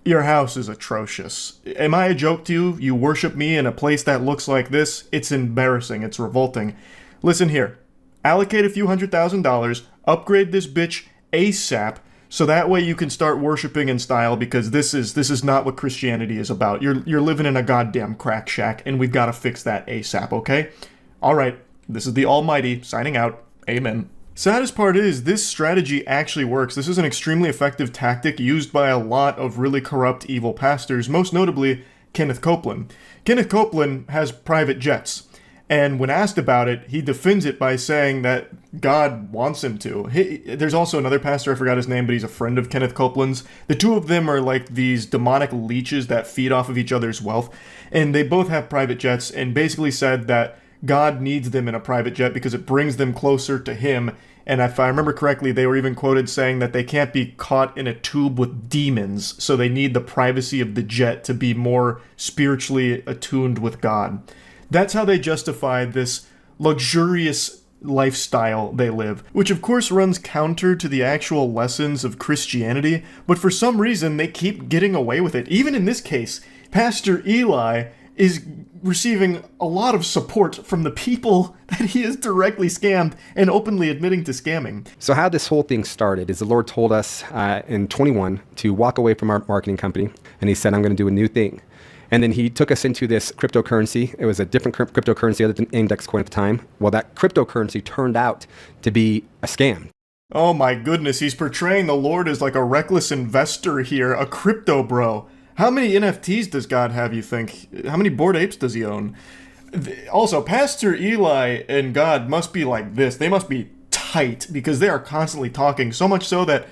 your house is atrocious. Am I a joke to you? You worship me in a place that looks like this? It's embarrassing. It's revolting. Listen here. Allocate a few $100,000, upgrade this bitch ASAP, so that way you can start worshiping in style, because this is not what Christianity is about. You're living in a goddamn crack shack, and we've got to fix that ASAP, okay? All right, this is the Almighty signing out. Amen. Saddest part is, this strategy actually works. This is an extremely effective tactic used by a lot of really corrupt, evil pastors, most notably Kenneth Copeland. Kenneth Copeland has private jets, and when asked about it, he defends it by saying that God wants him to. There's also another pastor, I forgot his name, but he's a friend of Kenneth Copeland's. The two of them are like these demonic leeches that feed off of each other's wealth, and they both have private jets, and basically said that God needs them in a private jet because it brings them closer to him. And if I remember correctly, they were even quoted saying that they can't be caught in a tube with demons, so they need the privacy of the jet to be more spiritually attuned with God. That's how they justify this luxurious lifestyle they live, which of course runs counter to the actual lessons of Christianity, but for some reason they keep getting away with it. Even in this case, Pastor Eli is receiving a lot of support from the people that he has directly scammed and openly admitting to scamming. So how this whole thing started is the Lord told us in 21 to walk away from our marketing company, and he said, I'm going to do a new thing. And then he took us into this cryptocurrency. It was a different cryptocurrency other than index coin at the time. Well, that cryptocurrency turned out to be a scam. Oh my goodness, he's portraying the Lord as like a reckless investor here, a crypto bro. How many NFTs does God have, you think? How many Bored Apes does he own? Also, Pastor Eli and God must be like this. They must be tight because they are constantly talking, so much so that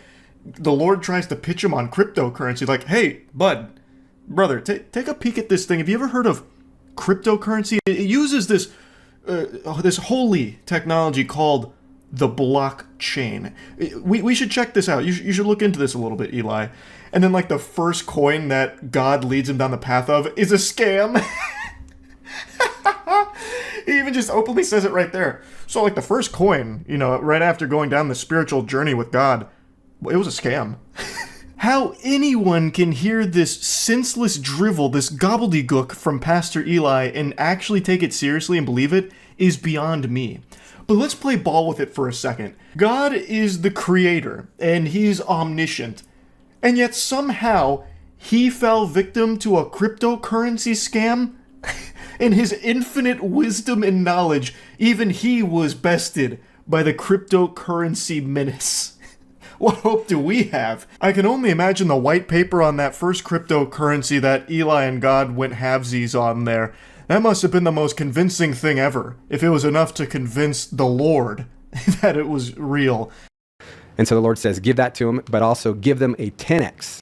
the Lord tries to pitch him on cryptocurrency. Like, hey, bud, brother, take a peek at this thing. Have you ever heard of cryptocurrency? It uses this holy technology called the blockchain. We should check this out. You should look into this a little bit, Eli. And then, like, the first coin that God leads him down the path of is a scam. He even just openly says it right there. So, like, the first coin, you know, right after going down the spiritual journey with God, it was a scam. How anyone can hear this senseless drivel, this gobbledygook from Pastor Eli and actually take it seriously and believe it is beyond me. But let's play ball with it for a second. God is the creator, and he's omniscient. And yet somehow he fell victim to a cryptocurrency scam? In his infinite wisdom and knowledge, even he was bested by the cryptocurrency menace. What hope do we have? I can only imagine the white paper on that first cryptocurrency that Eli and God went halvesies on there. That must have been the most convincing thing ever, if it was enough to convince the Lord that it was real. And so the Lord says, give that to them, but also give them a 10x.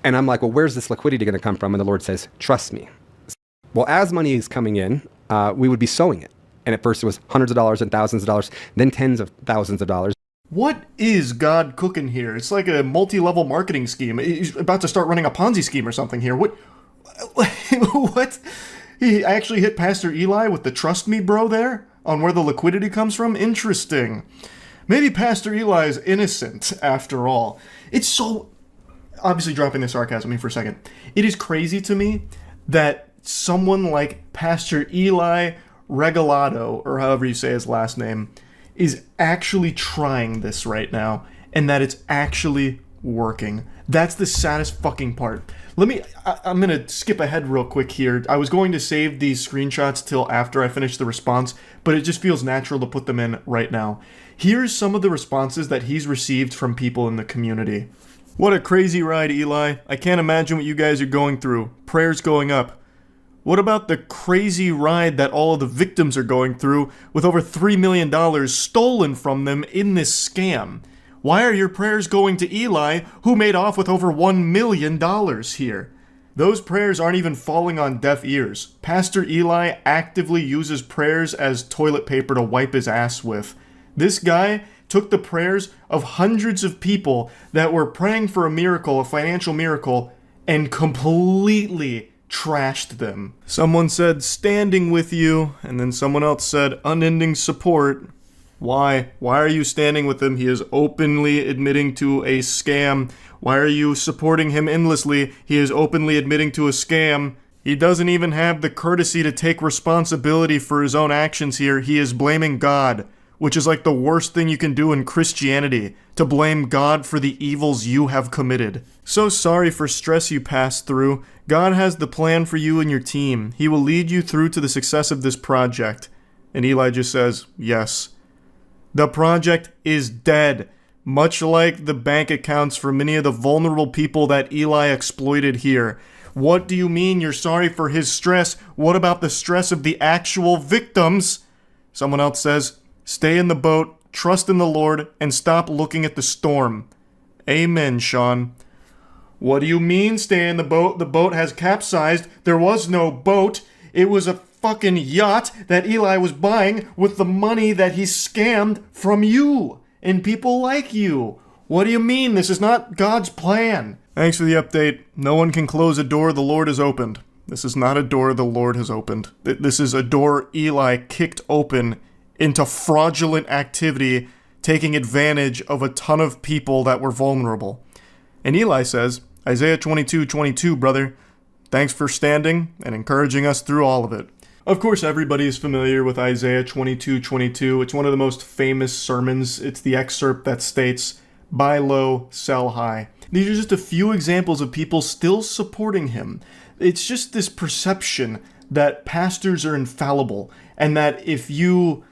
And I'm like, well, where's this liquidity going to come from? And the Lord says, trust me. Well, as money is coming in, we would be sowing it. And at first it was hundreds of dollars and thousands of dollars, then tens of thousands of dollars. What is God cooking here? It's like a multi-level marketing scheme. He's about to start running a Ponzi scheme or something here. What? He actually hit Pastor Eli with the trust me bro there on where the liquidity comes from? Interesting. Maybe Pastor Eli is innocent after all. It's so... Obviously dropping the sarcasm here for a second. It is crazy to me that someone like Pastor Eli Regalado, or however you say his last name, is actually trying this right now, and that it's actually working. That's the saddest fucking part. I'm gonna skip ahead real quick here. I was going to save these screenshots till after I finish the response, but it just feels natural to put them in right now. Here's some of the responses that he's received from people in the community. What a crazy ride, Eli. I can't imagine what you guys are going through. Prayers going up. What about the crazy ride that all of the victims are going through with over $3 million stolen from them in this scam? Why are your prayers going to Eli, who made off with over $1 million here? Those prayers aren't even falling on deaf ears. Pastor Eli actively uses prayers as toilet paper to wipe his ass with. This guy took the prayers of hundreds of people that were praying for a miracle, a financial miracle, and completely trashed them. Someone said, standing with you, and then someone else said, unending support. Why? Why are you standing with him? He is openly admitting to a scam. Why are you supporting him endlessly? He is openly admitting to a scam. He doesn't even have the courtesy to take responsibility for his own actions here. He is blaming God, which is like the worst thing you can do in Christianity, to blame God for the evils you have committed. So sorry for stress you passed through. God has the plan for you and your team. He will lead you through to the success of this project. And Eli just says, yes. The project is dead, much like the bank accounts for many of the vulnerable people that Eli exploited here. What do you mean you're sorry for his stress? What about the stress of the actual victims? Someone else says, stay in the boat, trust in the Lord, and stop looking at the storm. Amen, Sean. What do you mean stay in the boat? The boat has capsized. There was no boat. It was a fucking yacht that Eli was buying with the money that he scammed from you and people like you. What do you mean? This is not God's plan. Thanks for the update. No one can close a door the Lord has opened. This is not a door the Lord has opened. This is a door Eli kicked open into fraudulent activity, taking advantage of a ton of people that were vulnerable. And Eli says, Isaiah 22:22, brother, thanks for standing and encouraging us through all of it. Of course, everybody is familiar with Isaiah 22:22. It's one of the most famous sermons. It's the excerpt that states, buy low, sell high. These are just a few examples of people still supporting him. It's just this perception that pastors are infallible, and that if you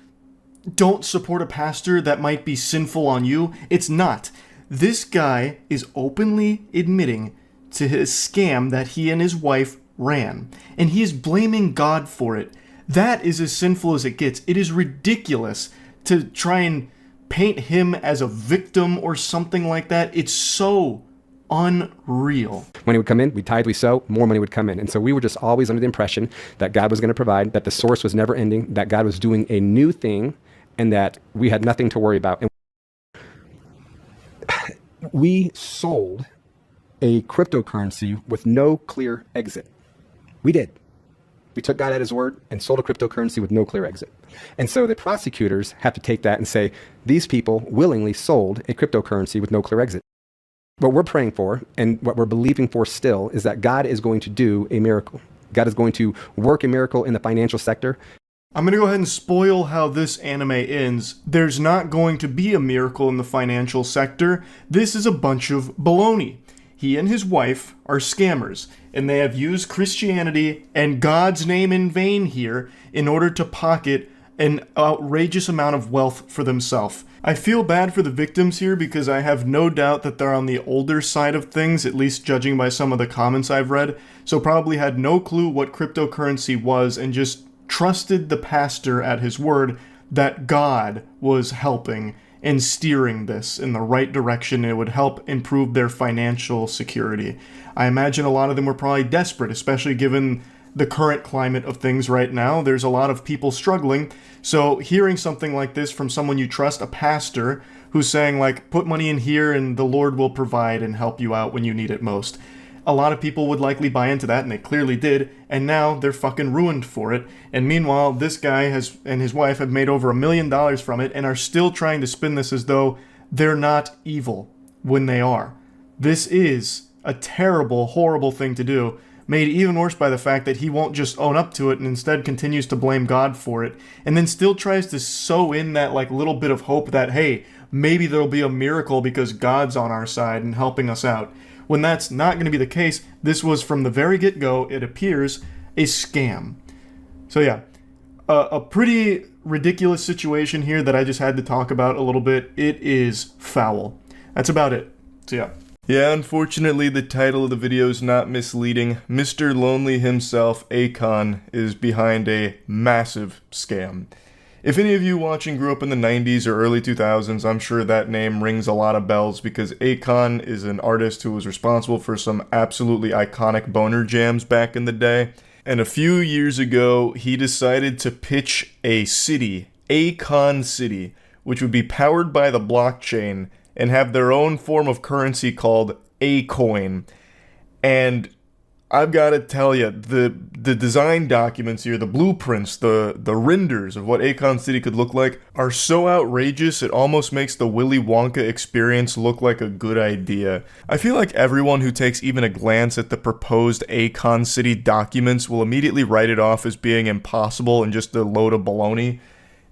don't support a pastor, that might be sinful on you. It's not. This guy is openly admitting to his scam that he and his wife ran, and he is blaming God for it. That is as sinful as it gets. It is ridiculous to try and paint him as a victim or something like that. It's so unreal. Money would come in, we tithe, we sow, more money would come in. And so we were just always under the impression that God was going to provide, that the source was never ending, that God was doing a new thing, and that we had nothing to worry about. And we sold a cryptocurrency with no clear exit. We did. We took God at his word and sold a cryptocurrency with no clear exit. And so the prosecutors have to take that and say, these people willingly sold a cryptocurrency with no clear exit. What we're praying for and what we're believing for still is that God is going to do a miracle. God is going to work a miracle in the financial sector. I'm going to go ahead and spoil how this anime ends. There's not going to be a miracle in the financial sector. This is a bunch of baloney. He and his wife are scammers, and they have used Christianity and God's name in vain here in order to pocket an outrageous amount of wealth for themselves. I feel bad for the victims here because I have no doubt that they're on the older side of things, at least judging by some of the comments I've read, so probably had no clue what cryptocurrency was and just trusted the pastor at his word that God was helping and steering this in the right direction. It would help improve their financial security. I imagine a lot of them were probably desperate, especially given the current climate of things right now. There's a lot of people struggling. So hearing something like this from someone you trust, a pastor, who's saying like, put money in here and the Lord will provide and help you out when you need it most. A lot of people would likely buy into that, and they clearly did, and now they're fucking ruined for it. And meanwhile, this guy and his wife have made over $1 million from it and are still trying to spin this as though they're not evil when they are. This is a terrible, horrible thing to do, made even worse by the fact that he won't just own up to it and instead continues to blame God for it, and then still tries to sew in that like little bit of hope that, hey, maybe there'll be a miracle because God's on our side and helping us out. When that's not going to be the case, this was from the very get-go, it appears, a scam. So yeah, a pretty ridiculous situation here that I just had to talk about a little bit. It is foul. That's about it. So yeah. Yeah, unfortunately the title of the video is not misleading. Mr. Lonely himself, Akon, is behind a massive scam. If any of you watching grew up in the 90s or early 2000s, I'm sure that name rings a lot of bells because Akon is an artist who was responsible for some absolutely iconic boner jams back in the day. And a few years ago, he decided to pitch a city, Akon City, which would be powered by the blockchain and have their own form of currency called Acoin. And I've got to tell you, the design documents here, the blueprints, the renders of what Akon City could look like are so outrageous it almost makes the Willy Wonka experience look like a good idea. I feel like everyone who takes even a glance at the proposed Akon City documents will immediately write it off as being impossible and just a load of baloney.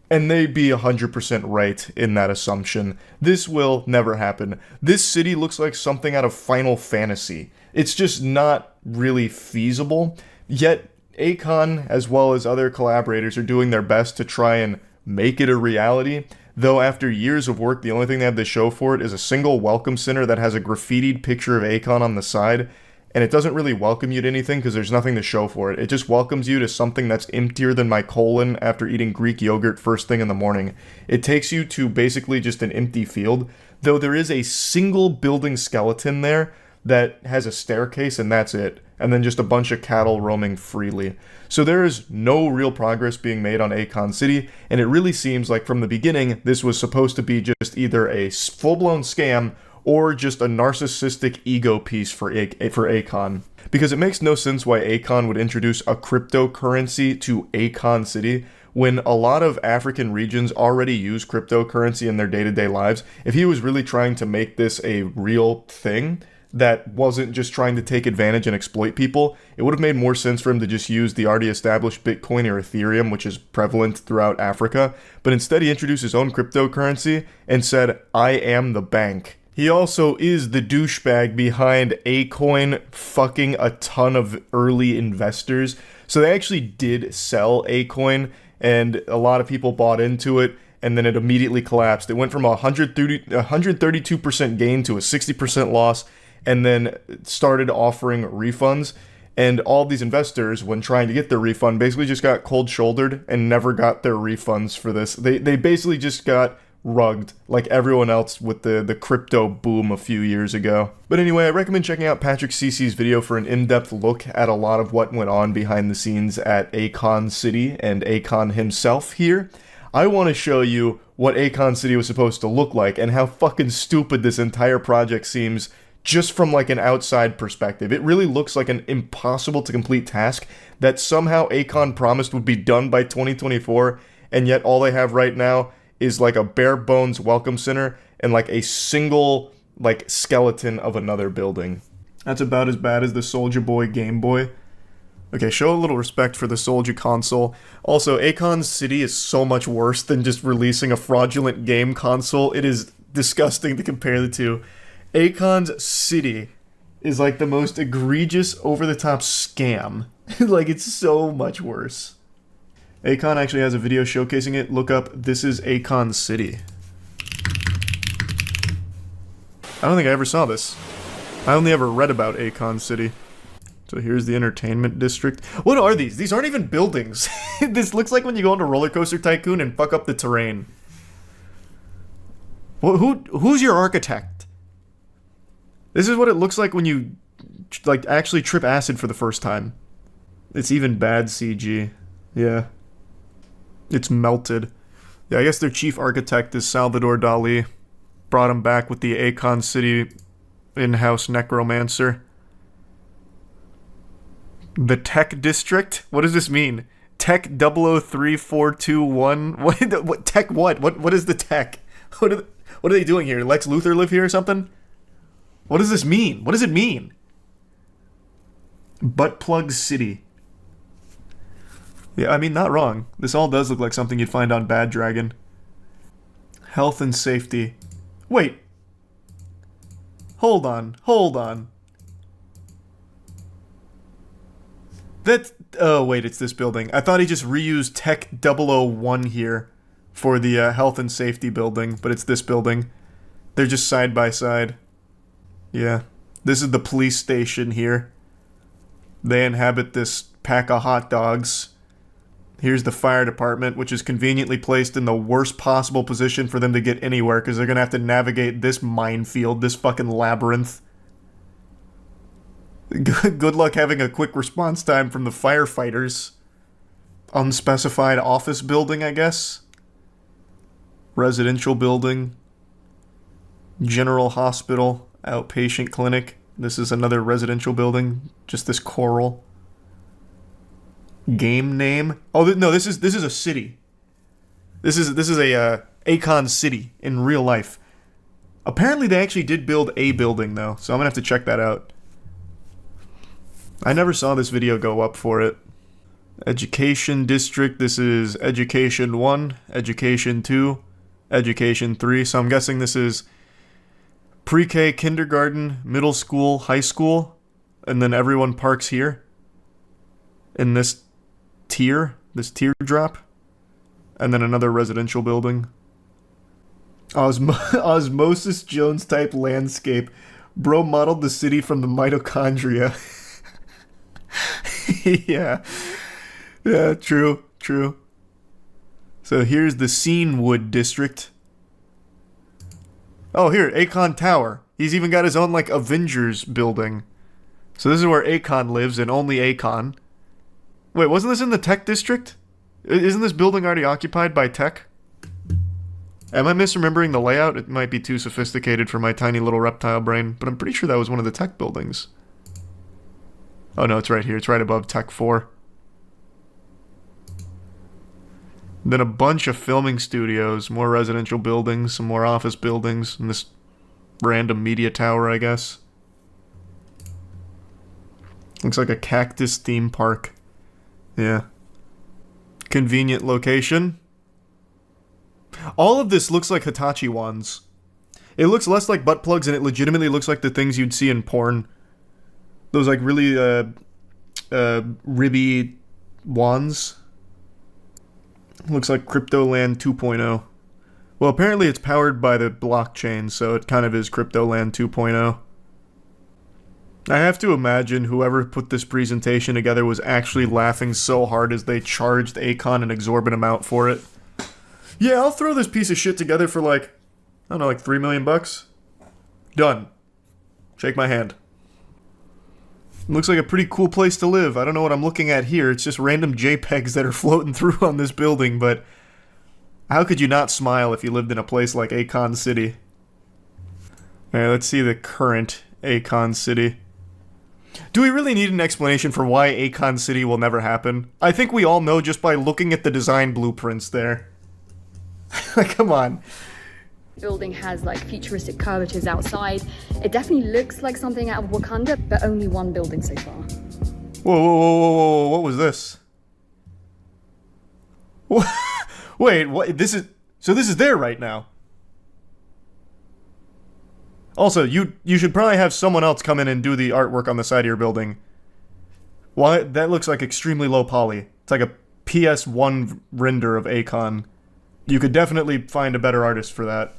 And they'd be 100% right in that assumption. This will never happen. This city looks like something out of Final Fantasy. It's just not really feasible. Yet, Akon, as well as other collaborators, are doing their best to try and make it a reality. though after years of work, the only thing they have to show for it is a single welcome center that has a graffitied picture of Akon on the side, and it doesn't really welcome you to anything because there's nothing to show for it. It just welcomes you to something that's emptier than my colon after eating Greek yogurt first thing in the morning. It takes you to basically just an empty field, though there is a single building skeleton there that has a staircase and that's it, and then just a bunch of cattle roaming freely. So there is no real progress being made on Akon City, and it really seems like from the beginning this was supposed to be just either a full-blown scam or just a narcissistic ego piece for Akon. Because it makes no sense why Akon would introduce a cryptocurrency to Akon City when a lot of African regions already use cryptocurrency in their day-to-day lives. If he was really trying to make this a real thing that wasn't just trying to take advantage and exploit people, it would have made more sense for him to just use the already established Bitcoin or Ethereum, which is prevalent throughout Africa. But instead he introduced his own cryptocurrency and said, "I am the bank." He also is the douchebag behind Akon fucking a ton of early investors. So they actually did sell Akon, and a lot of people bought into it, and then it immediately collapsed. It went from a 132% gain to a 60% loss, and then started offering refunds. And all these investors, when trying to get their refund, basically just got cold-shouldered and never got their refunds for this. They basically just got rugged like everyone else with the crypto boom a few years ago. But anyway, I recommend checking out Patrick Cece's video for an in-depth look at a lot of what went on behind the scenes at Akon City and Akon himself here. I want to show you what Akon City was supposed to look like and how fucking stupid this entire project seems just from like an outside perspective. It really looks like an impossible to complete task that somehow Akon promised would be done by 2024, and yet all they have right now is like a bare bones welcome center and like a single like skeleton of another building. That's about as bad as the Soulja Boy Game Boy. Okay, show a little respect for the Soulja console. Also, Akon City is so much worse than just releasing a fraudulent game console. It is disgusting to compare the two. Akon's City is like the most egregious, over-the-top scam. Like, it's so much worse. Akon actually has a video showcasing it. Look up, "This is Akon City." I don't think I ever saw this. I only ever read about Akon City. So here's the entertainment district. What are these? These aren't even buildings. This looks like when you go into Roller Coaster Tycoon and fuck up the terrain. Who's your architect? This is what it looks like when you like actually trip acid for the first time. It's even bad CG. Yeah. It's melted. Yeah, I guess their chief architect is Salvador Dali. Brought him back with the Akon City in-house necromancer. The Tech District? What does this mean? Tech 003421? What tech what? What is the tech? What are they doing here? Lex Luthor live here or something? What does this mean? What does it mean? Butt Plug City. Yeah, I mean, not wrong. This all does look like something you'd find on Bad Dragon. Health and safety. Wait. Hold on. Oh, wait, it's this building. I thought he just reused Tech 001 here for the health and safety building, but it's this building. They're just side by side. Yeah. This is the police station here. They inhabit this pack of hot dogs. Here's the fire department, which is conveniently placed in the worst possible position for them to get anywhere, because they're going to have to navigate this minefield, this fucking labyrinth. Good luck having a quick response time from the firefighters. Unspecified office building, I guess. Residential building. General hospital. Outpatient clinic. This is another residential building. Just this coral. Game name? Oh no, this is a city. This is a Akon City in real life. Apparently they actually did build a building though, so I'm gonna have to check that out. I never saw this video go up for it. Education district. This is Education 1, Education 2, Education 3. So I'm guessing this is pre-K, kindergarten, middle school, high school, and then everyone parks here in this teardrop, and then another residential building. Osmosis Jones type landscape. Bro modeled the city from the mitochondria. Yeah. Yeah, true. So here's the Scenewood district. Oh, here, Akon Tower. He's even got his own, like, Avengers building. So this is where Akon lives, and only Akon. Wait, wasn't this in the tech district? Isn't this building already occupied by tech? Am I misremembering the layout? It might be too sophisticated for my tiny little reptile brain, but I'm pretty sure that was one of the tech buildings. Oh no, it's right here. It's right above Tech 4. Then a bunch of filming studios, more residential buildings, some more office buildings, and this random media tower, I guess. Looks like a cactus theme park. Yeah. Convenient location. All of this looks like Hitachi wands. It looks less like butt plugs, and it legitimately looks like the things you'd see in porn. Those, like, really, ribby wands. Looks like Cryptoland 2.0. Well, apparently it's powered by the blockchain, so it kind of is Cryptoland 2.0. I have to imagine whoever put this presentation together was actually laughing so hard as they charged Akon an exorbitant amount for it. Yeah, I'll throw this piece of shit together for like, I don't know, like $3 million bucks. Done. Shake my hand. Looks like a pretty cool place to live. I don't know what I'm looking at here. It's just random JPEGs that are floating through on this building, but how could you not smile if you lived in a place like Akon City? Alright, let's see the current Akon City. Do we really need an explanation for why Akon City will never happen? I think we all know just by looking at the design blueprints there. Like, come on. Building has like futuristic curvatures outside. It definitely looks like something out of Wakanda, but only one building so far. Whoa, what was this? Wait, what? This is there right now. Also, you should probably have someone else come in and do the artwork on the side of your building. Why? That looks like extremely low poly. It's like a PS1 render of Akon. You could definitely find a better artist for that.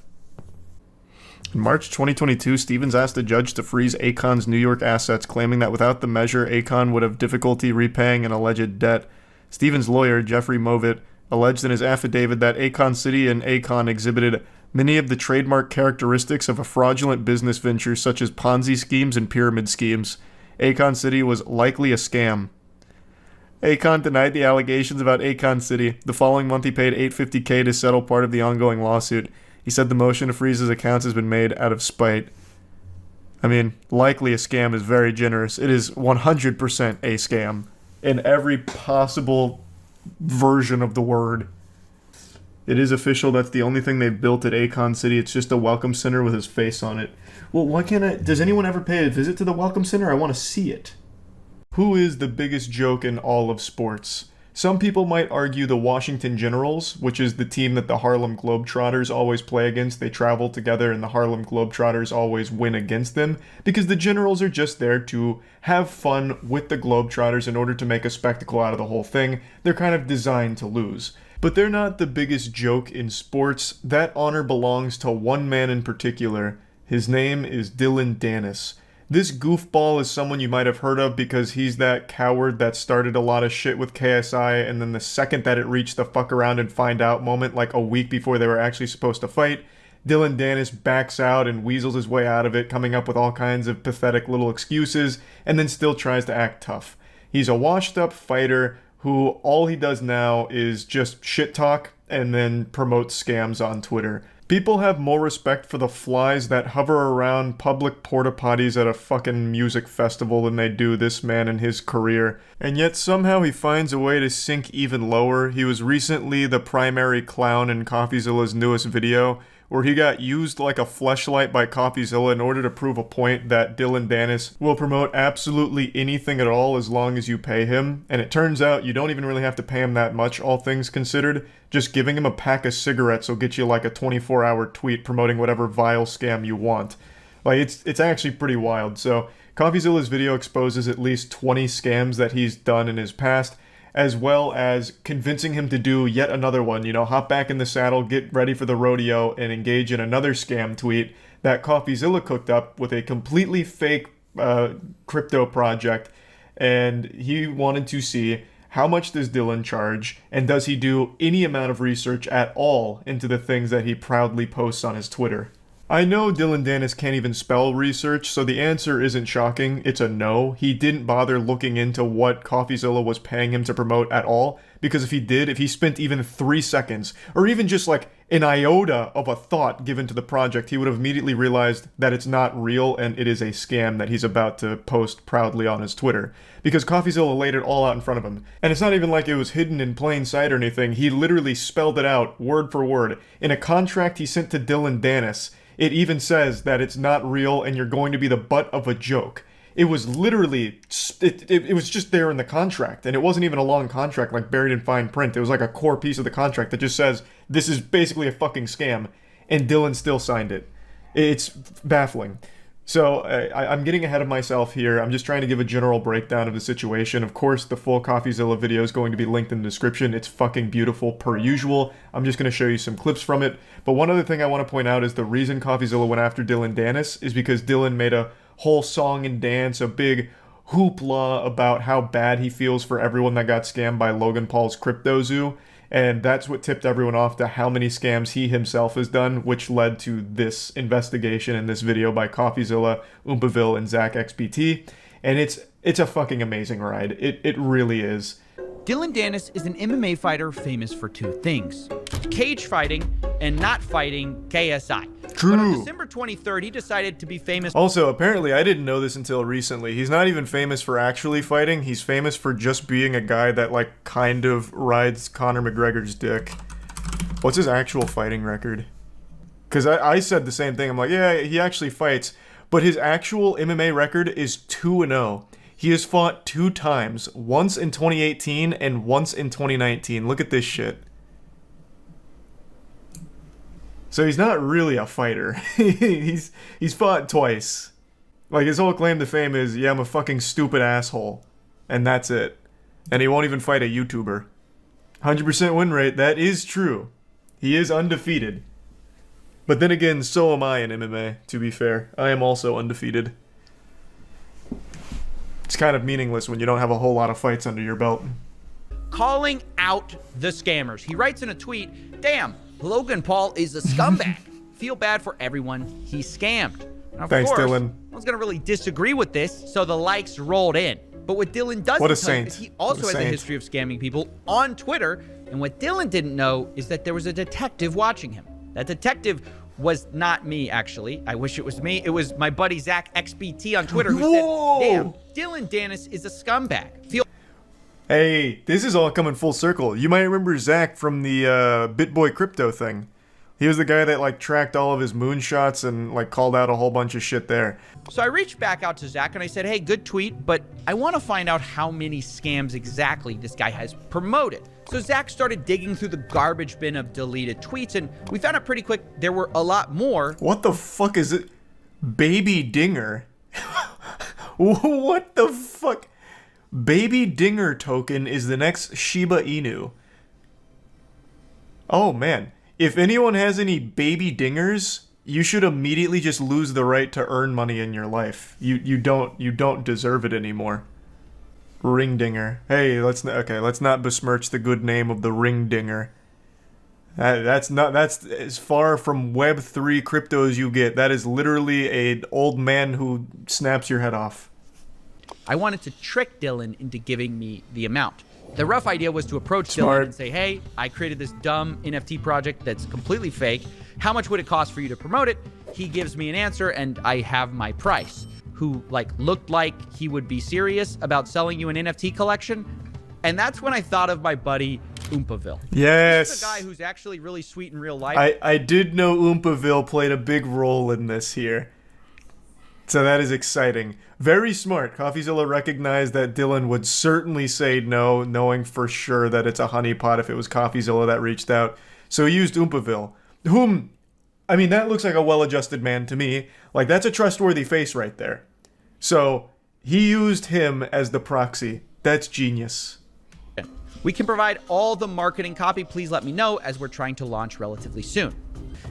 In March 2022, Stevens asked a judge to freeze Akon's New York assets, claiming that without the measure, Akon would have difficulty repaying an alleged debt. Stevens' lawyer, Jeffrey Movitt, alleged in his affidavit that Akon City and Akon exhibited many of the trademark characteristics of a fraudulent business venture, such as Ponzi schemes and pyramid schemes. Akon City was likely a scam. Akon denied the allegations about Akon City. The following month, he paid $850K to settle part of the ongoing lawsuit. He said the motion to freeze his accounts has been made out of spite. I mean, likely a scam is very generous. It is 100% a scam in every possible version of the word. It is official. That's the only thing they've built at Akon City. It's just a welcome center with his face on it. Well, why can't I... Does anyone ever pay a visit to the welcome center? I want to see it. Who is the biggest joke in all of sports? Some people might argue the Washington Generals, which is the team that the Harlem Globetrotters always play against. They travel together and the Harlem Globetrotters always win against them, because the Generals are just there to have fun with the Globetrotters in order to make a spectacle out of the whole thing. They're kind of designed to lose. But they're not the biggest joke in sports. That honor belongs to one man in particular. His name is Dylan Dennis. This goofball is someone you might have heard of because he's that coward that started a lot of shit with KSI, and then the second that it reached the fuck around and find out moment, like a week before they were actually supposed to fight, Dylan Dennis backs out and weasels his way out of it, coming up with all kinds of pathetic little excuses, and then still tries to act tough. He's a washed up fighter who all he does now is just shit talk and then promote scams on Twitter. People have more respect for the flies that hover around public porta potties at a fucking music festival than they do this man and his career. And yet somehow he finds a way to sink even lower. He was recently the primary clown in CoffeeZilla's newest video, where he got used like a fleshlight by CoffeeZilla in order to prove a point that Dylan Dennis will promote absolutely anything at all as long as you pay him. And it turns out you don't even really have to pay him that much, all things considered. Just giving him a pack of cigarettes will get you like a 24-hour tweet promoting whatever vile scam you want. Like, it's actually pretty wild. So CoffeeZilla's video exposes at least 20 scams that he's done in his past, as well as convincing him to do yet another one, hop back in the saddle, get ready for the rodeo, and engage in another scam tweet that CoffeeZilla cooked up with a completely fake crypto project. And he wanted to see how much does Dylan charge, and does he do any amount of research at all into the things that he proudly posts on his Twitter. I know Dylan Dennis can't even spell research, so the answer isn't shocking. It's a no. He didn't bother looking into what CoffeeZilla was paying him to promote at all, because if he spent even 3 seconds, or even just like an iota of a thought given to the project, he would have immediately realized that it's not real and it is a scam that he's about to post proudly on his Twitter. Because CoffeeZilla laid it all out in front of him. And it's not even like it was hidden in plain sight or anything. He literally spelled it out, word for word. In a contract he sent to Dylan Dennis, it even says that it's not real and you're going to be the butt of a joke. It was literally, it was just there in the contract. And it wasn't even a long contract like buried in fine print. It was like a core piece of the contract that just says, this is basically a fucking scam. And Dylan still signed it. It's baffling. So I'm getting ahead of myself here. I'm just trying to give a general breakdown of the situation. Of course, the full CoffeeZilla video is going to be linked in the description. It's fucking beautiful per usual. I'm just going to show you some clips from it. But one other thing I want to point out is the reason CoffeeZilla went after Dylan Dennis is because Dylan made a whole song and dance, a big hoopla about how bad he feels for everyone that got scammed by Logan Paul's Crypto Zoo. And that's what tipped everyone off to how many scams he himself has done, which led to this investigation in this video by CoffeeZilla, Oompaville, and Zach XBT. And it's a fucking amazing ride. It really is. Dylan Dennis is an MMA fighter famous for two things: cage fighting and not fighting KSI. True. But on December 23rd, he decided to be famous. Also, apparently, I didn't know this until recently. He's not even famous for actually fighting. He's famous for just being a guy that, like, kind of rides Conor McGregor's dick. What's his actual fighting record? Because I said the same thing. I'm like, yeah, he actually fights. But his actual MMA record is 2-0. He has fought 2 times, once in 2018 and once in 2019. Look at this shit. So he's not really a fighter. he's fought twice. Like, his whole claim to fame is, yeah, I'm a fucking stupid asshole. And that's it. And he won't even fight a YouTuber. 100% win rate, that is true. He is undefeated. But then again, so am I in MMA, to be fair. I am also undefeated. It's kind of meaningless when you don't have a whole lot of fights under your belt. Calling out the scammers. He writes in a tweet, "Damn, Logan Paul is a scumbag. Feel bad for everyone he scammed." Now, of Thanks, course, Dylan. No one's going to really disagree with this, so the likes rolled in. But what Dylan doesn't tell you is he also has a history of scamming people on Twitter. And what Dylan didn't know is that there was a detective watching him. That detective was not me, actually. I wish it was me. It was my buddy Zach XBT on Twitter who said, "Damn, Dylan Dennis is a scumbag. Hey, this is all coming full circle. You might remember Zach from the BitBoy crypto thing. He was the guy that, like, tracked all of his moonshots and, like, called out a whole bunch of shit there. So I reached back out to Zach and I said, "Hey, good tweet, but I want to find out how many scams exactly this guy has promoted." So Zach started digging through the garbage bin of deleted tweets, and we found out pretty quick there were a lot more. What the fuck is it? Baby Dinger? What the fuck? Baby Dinger token is the next Shiba Inu. Oh man, if anyone has any baby dingers, you should immediately just lose the right to earn money in your life. You don't deserve it anymore. Ring Dinger. Hey, let's not besmirch the good name of the Ring Dinger. That's as far from Web3 crypto as you get. That is literally an old man who snaps your head off. I wanted to trick Dylan into giving me the amount. The rough idea was to approach Smart. Dylan and say, "Hey, I created this dumb NFT project that's completely fake. How much would it cost for you to promote it?" He gives me an answer and I have my price. Who, like, looked like he would be serious about selling you an NFT collection. And that's when I thought of my buddy Oompaville. Yes. This is a guy who's actually really sweet in real life. I did know Oompaville played a big role in this here. So that is exciting. Very smart. CoffeeZilla recognized that Dylan would certainly say no, knowing for sure that it's a honeypot if it was CoffeeZilla that reached out. So he used Oompaville, whom, I mean, that looks like a well-adjusted man to me. Like, that's a trustworthy face right there. So he used him as the proxy. That's genius. We can provide all the marketing copy. Please let me know, as we're trying to launch relatively soon.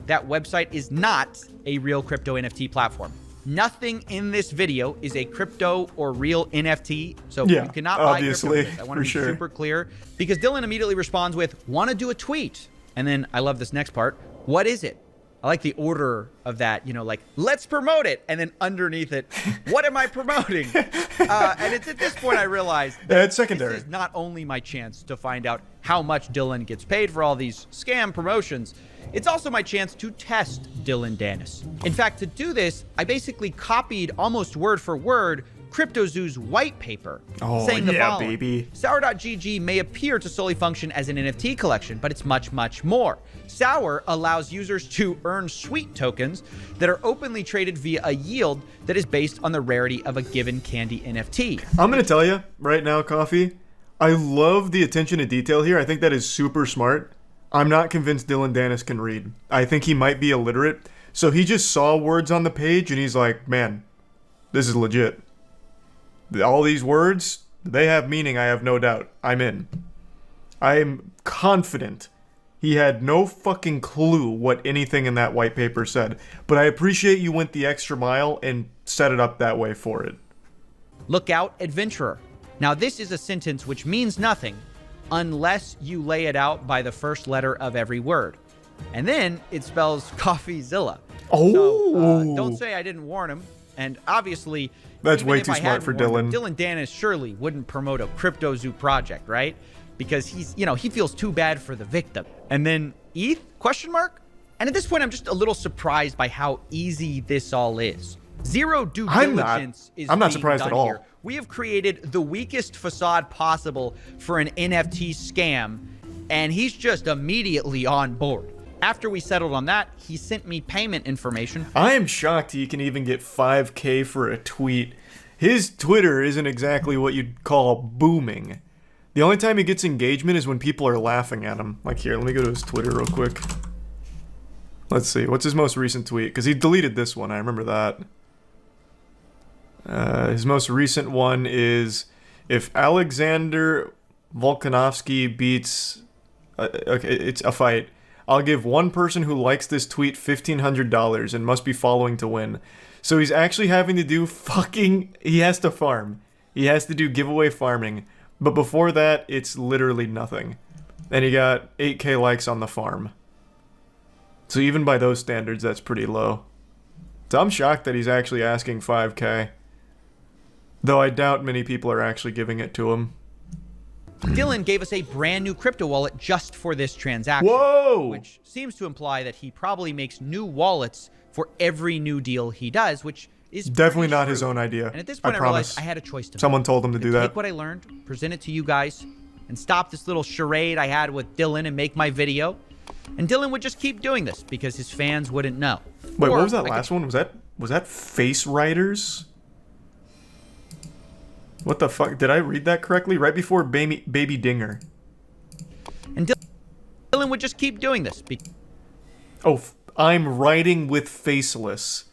That website is not a real crypto NFT platform. Nothing in this video is a crypto or real NFT, so you cannot buy crypto. I want to be super clear, because Dylan immediately responds with, want to do a tweet. And then I love this next part. What is it? I like the order of that, you know, like, let's promote it. And then underneath it, what am I promoting? And it's at this point I realized that secondary. This is not only my chance to find out how much Dylan gets paid for all these scam promotions, it's also my chance to test Dylan Dennis. In fact, to do this, I basically copied almost word for word CryptoZoo's white paper, saying the following. Baby. Sour.gg may appear to solely function as an NFT collection, but it's much, much more. Sour allows users to earn sweet tokens that are openly traded via a yield that is based on the rarity of a given candy NFT. I'm going to tell you right now, Coffee, I love the attention to detail here. I think that is super smart. I'm not convinced Dylan Dennis can read. I think he might be illiterate. So he just saw words on the page and he's like, man, this is legit. All these words, they have meaning, I have no doubt. I'm in. I'm confident he had no fucking clue what anything in that white paper said. But I appreciate you went the extra mile and set it up that way for it. Look out, adventurer. Now this is a sentence which means nothing unless you lay it out by the first letter of every word. And then it spells CoffeeZilla. Oh! So, don't say I didn't warn him. And obviously, that's way too smart for Dylan. Dylan Dennis surely wouldn't promote a CryptoZoo project, right? Because he's, you know, he feels too bad for the victim. And then ETH? Question mark? And at this point, I'm just a little surprised by how easy this all is. Zero due diligence is I'm not being surprised done at all. here. We have created the weakest facade possible for an NFT scam, and he's just immediately on board. After we settled on that, he sent me payment information. I am shocked he can even get 5K for a tweet. His Twitter isn't exactly what you'd call booming. The only time he gets engagement is when people are laughing at him. Like here, let me go to his Twitter real quick. Let's see, what's his most recent tweet? Because he deleted this one, I remember that. His most recent one is, if Alexander Volkanovsky beats... okay, it's a fight. I'll give one person who likes this tweet $1,500 and must be following to win. So he's actually having to do he has to farm. He has to do giveaway farming. But before that, it's literally nothing. And he got 8K likes on the farm. So even by those standards, that's pretty low. So I'm shocked that he's actually asking 5K. Though I doubt many people are actually giving it to him. Dylan gave us a brand new crypto wallet just for this transaction. Whoa! Which seems to imply that he probably makes new wallets for every new deal he does, which is definitely not his own idea. And at this point, I realized I had a choice to make. Someone told him to do that. Take what I learned, present it to you guys, and stop this little charade I had with Dylan and make my video. And Dylan would just keep doing this because his fans wouldn't know. Wait, what was that last one? Was that Face Writers? What the fuck? Did I read that correctly? Right before Baby Dinger. And Dylan would just keep doing this. Oh, I'm writing with Faceless.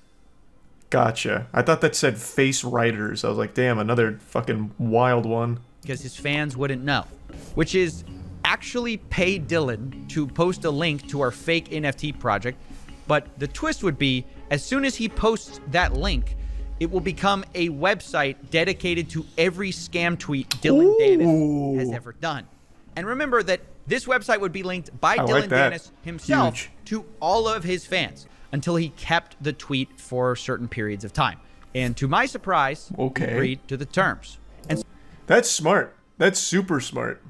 Gotcha. I thought that said Face Writers. I was like, damn, another fucking wild one. Because his fans wouldn't know. Which is actually pay Dylan to post a link to our fake NFT project. But the twist would be, as soon as he posts that link, it will become a website dedicated to every scam tweet Dylan Dennis has ever done. And remember that this website would be linked by Dylan Dennis himself to all of his fans until he kept the tweet for certain periods of time. And to my surprise, he agreed to the terms. And that's smart. That's super smart.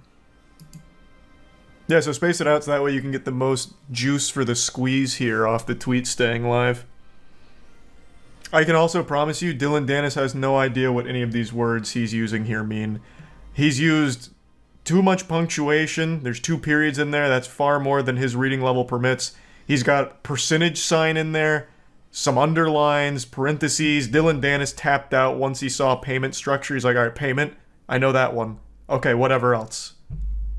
Yeah, so space it out so that way you can get the most juice for the squeeze here off the tweet staying live. I can also promise you, Dylan Dennis has no idea what any of these words he's using here mean. He's used too much punctuation. There's 2 periods in there. That's far more than his reading level permits. He's got percentage sign in there, some underlines, parentheses. Dylan Dennis tapped out once he saw payment structure. He's like, all right, payment. I know that one. Okay, whatever else.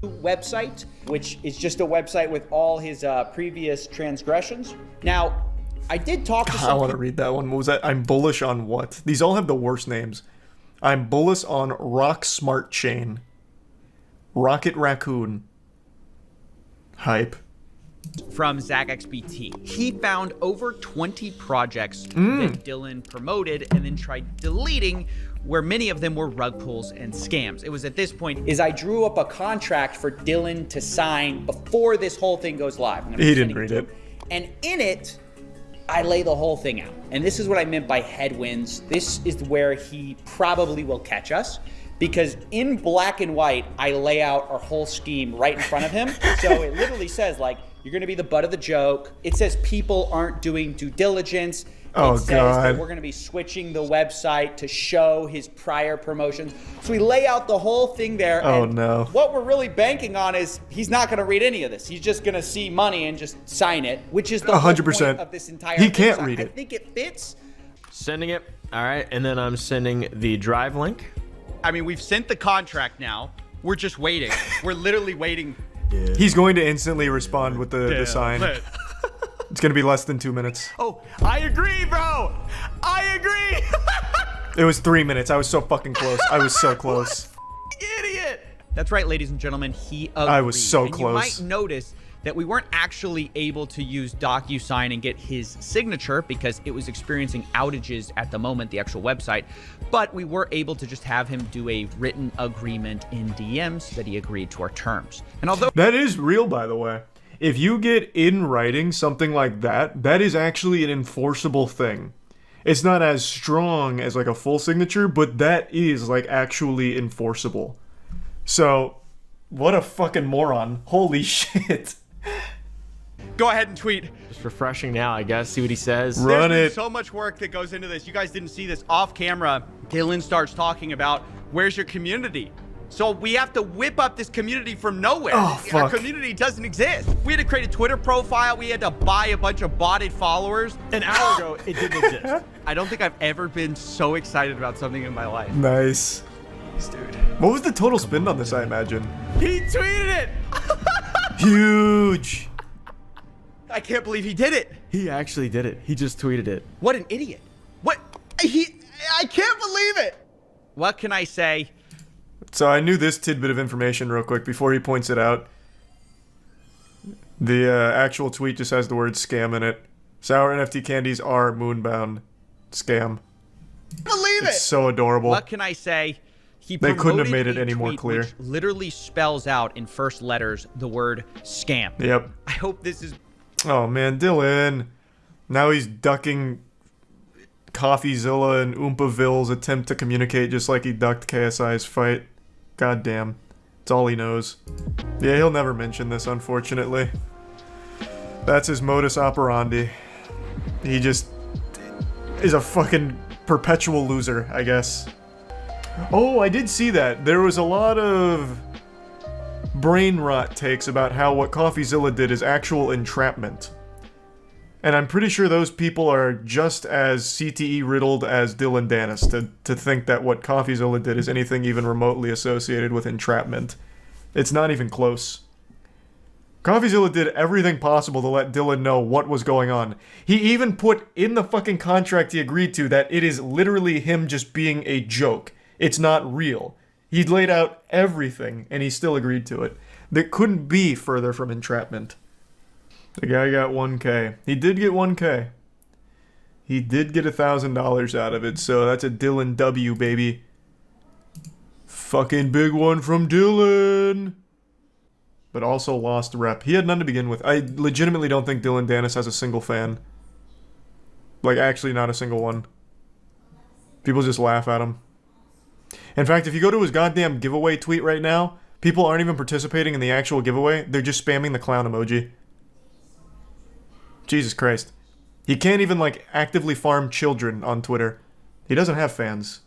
Website, which is just a website with all his previous transgressions. Now, I did talk to some I want to read that one. What was that? I'm bullish on what? These all have the worst names. I'm bullish on Rock Smart Chain. Rocket Raccoon. Hype. From ZachXBT. He found over 20 projects that Dylan promoted and then tried deleting, where many of them were rug pulls and scams. It was at this point is I drew up a contract for Dylan to sign before this whole thing goes live. He didn't read it. And in it, I lay the whole thing out. And this is what I meant by headwinds. This is where he probably will catch us, because in black and white, I lay out our whole scheme right in front of him. So it literally says, like, you're going to be the butt of the joke. It says people aren't doing due diligence. It says that we're going to be switching the website to show his prior promotions. So we lay out the whole thing there. Oh, and no. What we're really banking on is he's not going to read any of this. He's just going to see money and just sign it, which is the 100% whole point of this entire thing. He can't read it. I think it fits. Sending it. All right. And then I'm sending the drive link. I mean, we've sent the contract now. We're just waiting. We're literally waiting. Yeah. He's going to instantly respond with the sign. It's going to be less than 2 minutes. Oh, I agree, bro. I agree. It was 3 minutes. I was so fucking close. I was so close. Idiot. That's right, ladies and gentlemen. He agreed. I was so close. You might notice that we weren't actually able to use DocuSign and get his signature because it was experiencing outages at the moment, the actual website. But we were able to just have him do a written agreement in DMs that he agreed to our terms. And although that is real, by the way. If you get in writing something like that, that is actually an enforceable thing. It's not as strong as like a full signature, but that is like actually enforceable. So, what a fucking moron. Holy shit. Go ahead and tweet. Just refreshing now, I guess. See what he says. Run There's it. been so much work that goes into this. You guys didn't see this off camera. Dylan starts talking about, where's your community? So we have to whip up this community from nowhere. Oh, fuck. Our community doesn't exist. We had to create a Twitter profile. We had to buy a bunch of botted followers. An hour ago, it didn't exist. I don't think I've ever been so excited about something in my life. Nice. Dude. What was the total spend on this, I imagine? He tweeted it! Huge. I can't believe he did it. He actually did it. He just tweeted it. What an idiot. I can't believe it. What can I say? So I knew this tidbit of information real quick before he points it out. The actual tweet just has the word scam in it. Sour NFT candies are moonbound. Scam. Believe it. It's so adorable. What can I say? They couldn't have made it any more clear. Which literally spells out in first letters the word scam. Yep. I hope this is... Oh man, Dylan. Now he's ducking CoffeeZilla and Oompaville's attempt to communicate just like he ducked KSI's fight. God damn. It's all he knows. Yeah, he'll never mention this, unfortunately. That's his modus operandi. He just is a fucking perpetual loser, I guess. Oh, I did see that. There was a lot of brain rot takes about how what CoffeeZilla did is actual entrapment. And I'm pretty sure those people are just as CTE riddled as Dylan Dennis to think that what CoffeeZilla did is anything even remotely associated with entrapment. It's not even close. CoffeeZilla did everything possible to let Dylan know what was going on. He even put in the fucking contract he agreed to that it is literally him just being a joke. It's not real. He laid out everything, and he still agreed to it. That couldn't be further from entrapment. The guy got 1K. He did get 1K. He did get $1,000 out of it, so that's a Dylan W, baby. Fucking big one from Dylan! But also lost rep. He had none to begin with. I legitimately don't think Dylan Dennis has a single fan. Like, actually not a single one. People just laugh at him. In fact, if you go to his goddamn giveaway tweet right now, people aren't even participating in the actual giveaway. They're just spamming the clown emoji. Jesus Christ. He can't even, like, actively farm children on Twitter. He doesn't have fans.